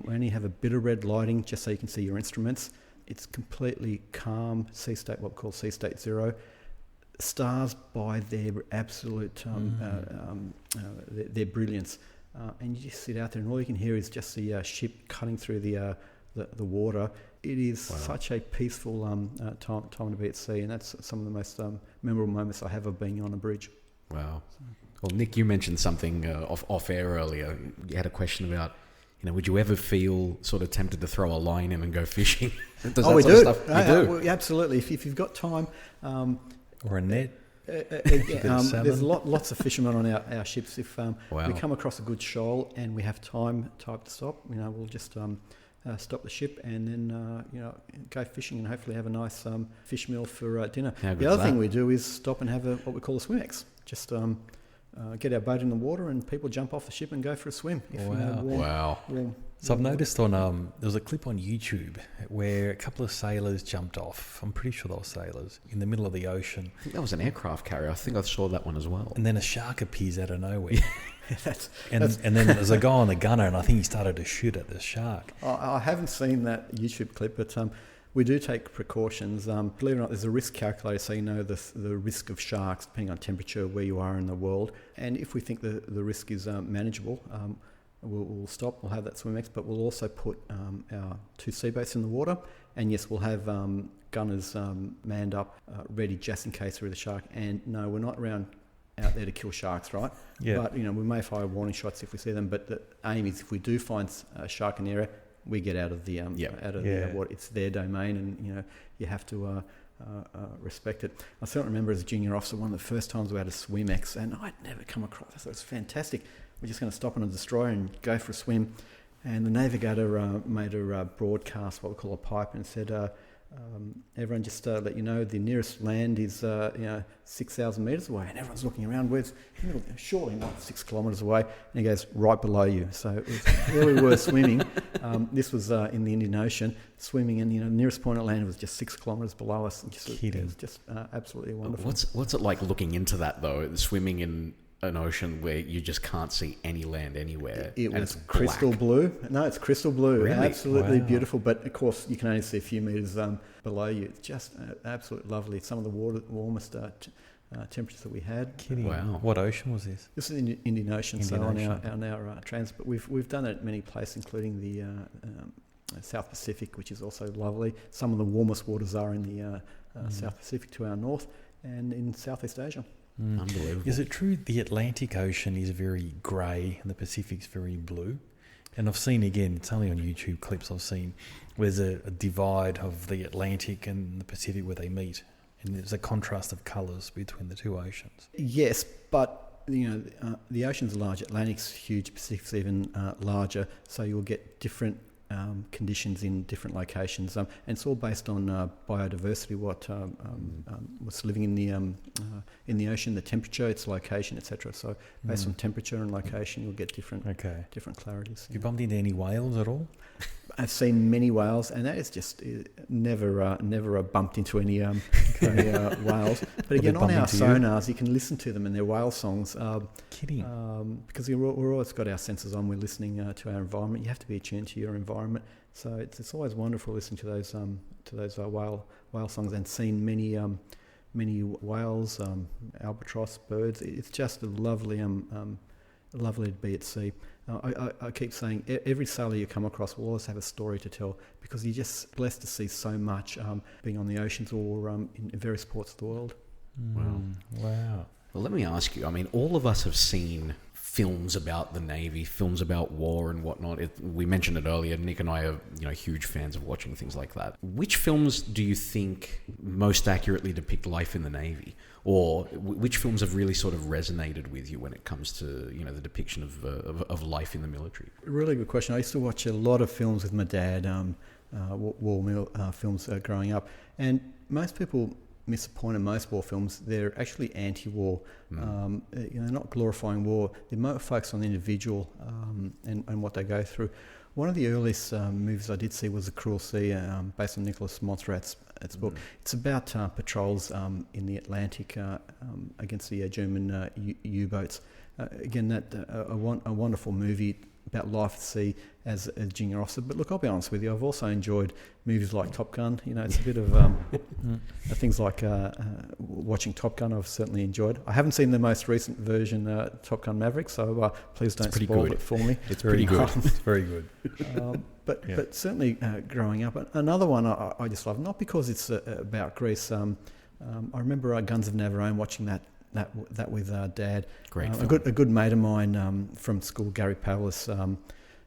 We only have a bit of red lighting just so you can see your instruments. It's completely calm, sea state, what we call sea state zero. Stars by their absolute, their brilliance. And you just sit out there and all you can hear is just the ship cutting through the water. It is such a peaceful time to be at sea, and that's some of the most memorable moments I have of being on a bridge. Wow. Well, Nick, you mentioned something off air earlier. You had a question about, would you ever feel sort of tempted to throw a line in and go fishing? We do. You do? Absolutely. If you've got time. Or a net. There's lots of fishermen on our ships. If we come across a good shoal and we have time to stop, we'll just stop the ship and then go fishing and hopefully have a nice fish meal for dinner. The other thing we do is stop and have what we call a swim-ex. Just get our boat in the water and people jump off the ship and go for a swim. Warm. So I've noticed on there was a clip on YouTube where a couple of sailors jumped off. I'm pretty sure they were sailors in the middle of the ocean. I think that was an aircraft carrier. I think I saw that one as well. And then a shark appears out of nowhere. And then there's a guy on the gunner, and I think he started to shoot at the shark. I haven't seen that YouTube clip, but we do take precautions. Believe it or not, there's a risk calculator, so you know the risk of sharks depending on temperature, where you are in the world. And if we think the risk is manageable, we'll stop. We'll have that swim-ex, but we'll also put our 2 sea boats in the water. And yes, we'll have gunners manned up, ready just in case there is a shark. And no, we're not out there to kill sharks, right? Yeah. But we may fire warning shots if we see them. But the aim is, if we do find a shark in the area, we get out of the the water. It's their domain, and you have to respect it. I certainly remember as a junior officer, one of the first times we had a swim-ex, and I'd never come across. I thought it was fantastic. We're just going to stop on a destroyer and go for a swim. And the navigator made a broadcast, what we call a pipe, and said, everyone just let you know the nearest land is 6,000 metres away, and everyone's looking around. Where's surely not 6 kilometres away? And he goes, right below you. So it was, where we were swimming, this was in the Indian Ocean, swimming, and the nearest point of land was just 6 kilometres below us. And it was just absolutely wonderful. What's it like looking into that though? Swimming in an ocean where you just can't see any land anywhere. It was crystal blue. No, it's crystal blue. Really? Absolutely beautiful. But of course, you can only see a few metres below you. It's just absolutely lovely. Some of the warmest temperatures that we had. Kidding. Wow. What ocean was this? This is in the Indian Ocean. On our transport, we've done it at many places, including the South Pacific, which is also lovely. Some of the warmest waters are in the South Pacific to our north, and in Southeast Asia. Unbelievable. Is it true the Atlantic Ocean is very grey and the Pacific's very blue? And I've seen, again, it's only on YouTube clips I've seen, where there's a divide of the Atlantic and the Pacific where they meet. And there's a contrast of colours between the two oceans. Yes, but the ocean's large. Atlantic's huge. Pacific's even larger. So you'll get different conditions in different locations, and it's all based on biodiversity. What's living in the ocean, the temperature, its location, etc. So based on temperature and location, you'll get different clarities. Have you bumped into any whales at all? I've seen many whales, and that is just never bumped into any whales. But again, on our sonars, you can listen to them and their whale songs. Kidding. Because we're always got our senses on. We're listening to our environment. You have to be attuned to your environment. So it's always wonderful listening to those whale songs, and seeing many whales, albatross, birds. It's just lovely to be at sea. I keep saying every sailor you come across will always have a story to tell, because you're just blessed to see so much being on the oceans or in various ports of the world. Wow. Well, let me ask you, I mean, all of us have seen films about the Navy, films about war and whatnot. We mentioned it earlier. Nick and I are huge fans of watching things like that. Which films do you think most accurately depict life in the Navy? Or which films have really sort of resonated with you when it comes to the depiction of life in the military? Really good question. I used to watch a lot of films with my dad, war films growing up, and most people miss the point of most war films. They're actually anti-war, not glorifying war. They're more focused on the individual and what they go through. One of the earliest movies I did see was The Cruel Sea, based on Nicholas Monserrat's book. It's about patrols in the Atlantic against the German U-boats. Again, a wonderful movie about life at sea as a junior officer. But look, I'll be honest with you, I've also enjoyed movies like Top Gun. It's a bit of things like watching Top Gun I've certainly enjoyed. I haven't seen the most recent version, Top Gun Maverick, so please don't spoil it for me. It's pretty good. It's very good. But certainly growing up, another one I just love, not because it's about Greece. I remember Guns of Navarone, watching that with Dad. Great film. A good mate of mine from school, Gary Pavlis.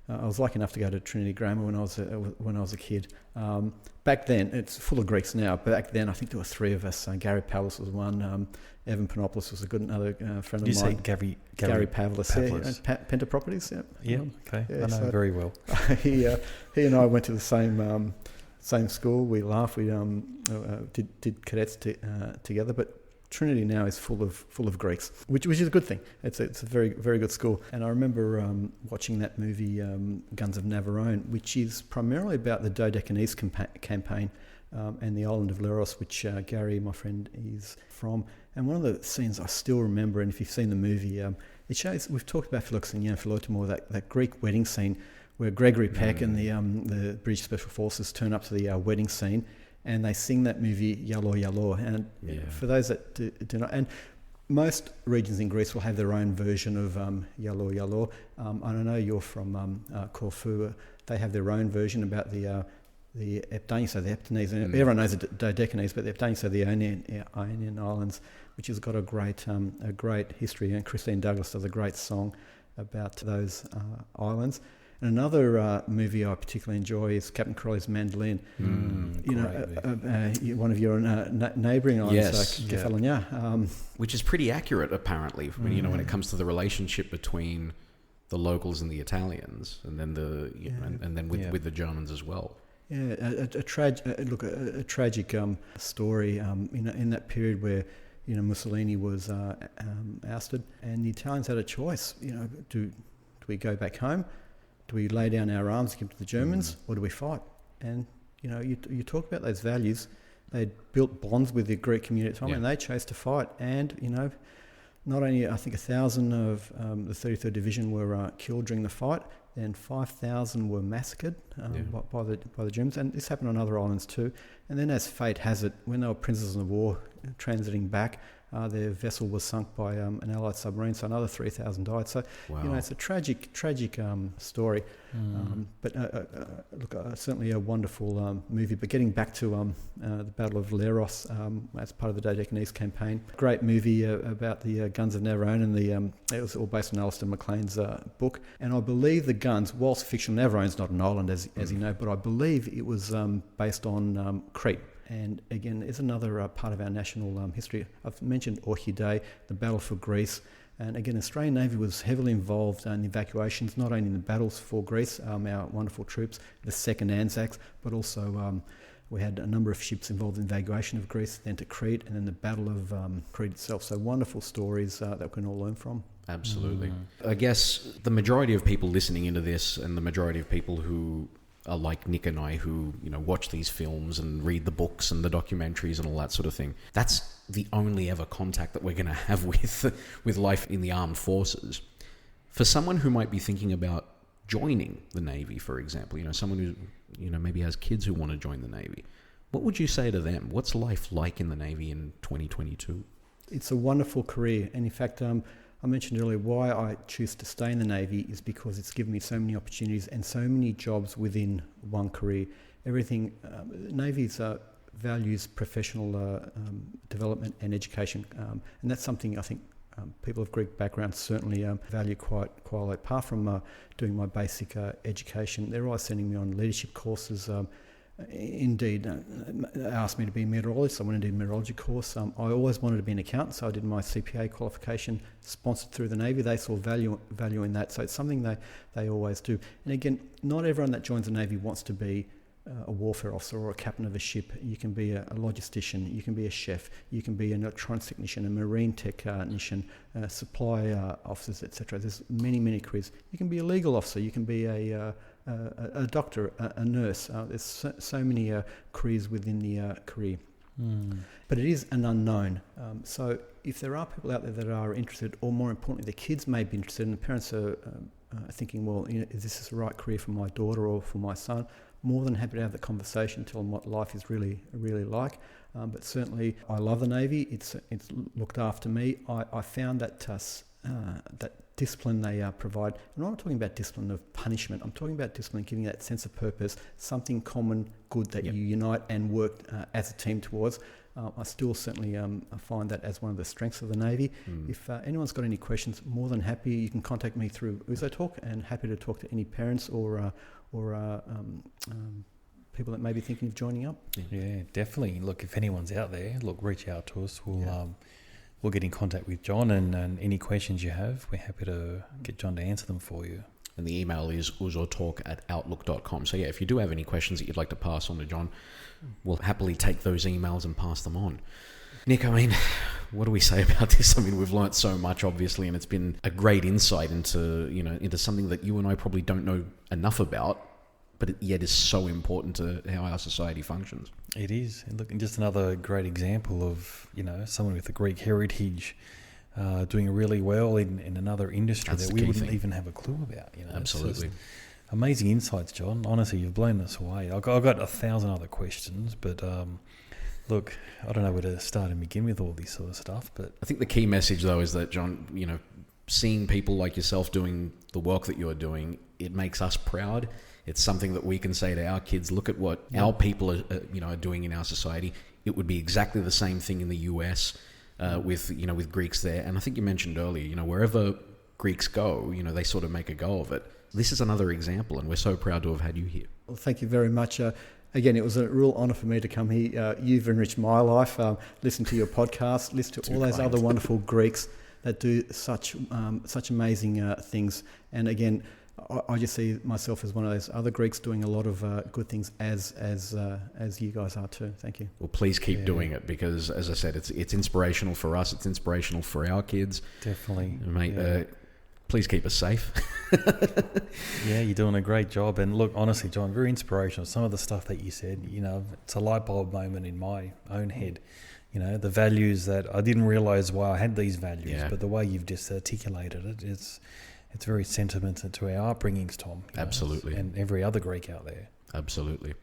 I was lucky enough to go to Trinity Grammar when I was a kid. Back then, it's full of Greeks now. Back then, I think there were three of us. Gary Pavlis was one. Evan Panopoulos was another friend of mine. You say Gary Pavlis. Yeah, Penta Properties. Yeah. Okay. I know very well. He and I went to the same school. We laughed. We did cadets together, but Trinity now is full of Greeks, which is a good thing. It's a very, very good school. And I remember watching that movie, Guns of Navarone, which is primarily about the Dodecanese campaign and the island of Leros, which Gary, my friend, is from. And one of the scenes I still remember, and if you've seen the movie, it shows, we've talked about Philoxenia and Philotimor, that Greek wedding scene where Gregory Peck and the British Special Forces turn up to the wedding scene, and they sing that movie Yalor Yalor. And for those that do not, and most regions in Greece will have their own version of Yalor Yalor. I know you're from Corfu. They have their own version about the Epdanians, so the Eptanese. Everyone knows the Dodecanese, but the Epdanians are the Ionian Islands, which has got a great history. And Christine Douglas does a great song about those islands. And another movie I particularly enjoy is Captain Corelli's Mandolin. One of your neighbouring islands, Kefalonia. Which is pretty accurate, apparently, when it comes to the relationship between the locals and the Italians, and then with the Germans as well. Yeah, a tragic story. In that period where Mussolini was ousted, and the Italians had a choice. Do we go back home? Do we lay down our arms and give to the Germans, or do we fight? And you talk about those values. They built bonds with the Greek community at the time, and they chose to fight. And not only I think 1,000 of the 33rd Division were killed during the fight, then 5,000 were massacred by the Germans, and this happened on other islands too. And then, as fate has it, when they were prisoners of war transiting back, their vessel was sunk by an Allied submarine, so another 3,000 died. So, it's a tragic story. But certainly a wonderful movie. But getting back to the Battle of Leros as part of the Dodecanese campaign, great movie about the guns of Navarone, and it was all based on Alistair MacLean's book. And I believe the guns, whilst fictional, Navarone's not an island, as you know, but I believe it was based on Crete. And again, it's another part of our national history. I've mentioned Orchidae, the battle for Greece. And again, the Australian Navy was heavily involved in evacuations, not only in the battles for Greece, our wonderful troops, the Second Anzacs, but also we had a number of ships involved in evacuation of Greece, then to Crete, and then the Battle of Crete itself. So wonderful stories that we can all learn from. Absolutely. I guess the majority of people listening into this, and the majority of people who are like Nick and I, who watch these films and read the books and the documentaries and all that sort of thing, that's the only ever contact that we're going to have with life in the armed forces. For someone who might be thinking about joining the Navy, for example, someone who maybe has kids who want to join the Navy, what would you say to them? What's life like in the Navy in 2022? It's a wonderful career, and in fact, I mentioned earlier why I choose to stay in the Navy is because it's given me so many opportunities and so many jobs within one career. Everything, Navy's values professional development and education, and that's something I think people of Greek background certainly value quite highly. Apart from doing my basic education, they're always sending me on leadership courses. Indeed, asked me to be a meteorologist. I went and did a meteorology course. I always wanted to be an accountant, so I did my CPA qualification, sponsored through the Navy. They saw value in that, so it's something they always do. And again, not everyone that joins the Navy wants to be a warfare officer or a captain of a ship. You can be a logistician, you can be a chef, you can be an electronics technician, a marine technician, supply officers, etc. There's many careers. You can be a legal officer, you can be a doctor, a nurse. There's so many careers within the career. But it is an unknown. So if there are people out there that are interested, or more importantly, the kids may be interested, and the parents are thinking, well, is this the right career for my daughter or for my son? More than happy to have the conversation, tell them what life is really like. But certainly, I love the Navy. It's looked after me. I found that that discipline they provide, and I'm not talking about discipline of punishment. I'm talking about discipline giving that sense of purpose, something common good that you unite and work as a team towards. I still certainly find that as one of the strengths of the Navy. If anyone's got any questions, more than happy. You can contact me through Ouzo Talk, and happy to talk to any parents or people that may be thinking of joining up. Yeah, definitely. Look, if anyone's out there, reach out to us. We'll get in contact with John, and any questions you have, we're happy to get John to answer them for you. And the email is ouzotalk@outlook.com. So if you do have any questions that you'd like to pass on to John, we'll happily take those emails and pass them on. Nick, what do we say about this? We've learnt so much, obviously, and it's been a great insight into something that you and I probably don't know enough about, but it yet is so important to how our society functions. It is. And look, just another great example of, someone with a Greek heritage doing really well in another industry that we wouldn't even have a clue about. Absolutely. Amazing insights, John. Honestly, you've blown us away. I've got 1,000 other questions, but look, I don't know where to start and begin with all this sort of stuff. But I think the key message, though, is that, John, seeing people like yourself doing the work that you're doing, it makes us proud. It's something that we can say to our kids, look at what our people are doing in our society. It would be exactly the same thing in the US with Greeks there. And I think you mentioned earlier, wherever Greeks go, they sort of make a go of it. This is another example, and we're so proud to have had you here. Well, thank you very much. Again, it was a real honour for me to come here. You've enriched my life. Listen to your podcast, listen to all those other wonderful Greeks that do such amazing things. And again, I just see myself as one of those other Greeks doing a lot of good things as you guys are too. Thank you. Well, please keep doing it because, as I said, it's inspirational for us. It's inspirational for our kids. Definitely, mate. Please keep us safe. Yeah, you're doing a great job. And look, honestly, John, very inspirational. Some of the stuff that you said, it's a light bulb moment in my own head. The values that I didn't realize why I had these values, but the way you've just articulated it, it's very sentimental to our upbringings, Tom. Absolutely. And every other Greek out there. Absolutely.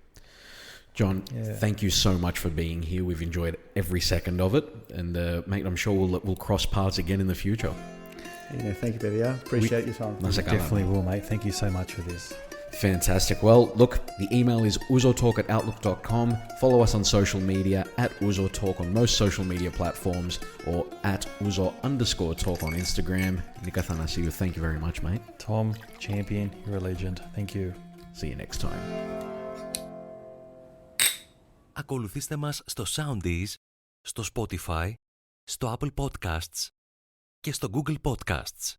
John, thank you so much for being here. We've enjoyed every second of it. And, mate, I'm sure we'll cross paths again in the future. Thank you, Behaviour. Appreciate your time. Definitely will, mate. Thank you so much for this. Fantastic. Well, look, the email is ouzotalk@outlook.com. Follow us on social media @ouzotalk on most social media platforms or @ouzo_talk on Instagram. Nika Thanasiou, thank you very much, mate. Tom, champion, you're a legend. Thank you. See you next time. Ακολουθήστε μας στο Soundees, στο Spotify, στο Apple Podcasts και στο Google Podcasts.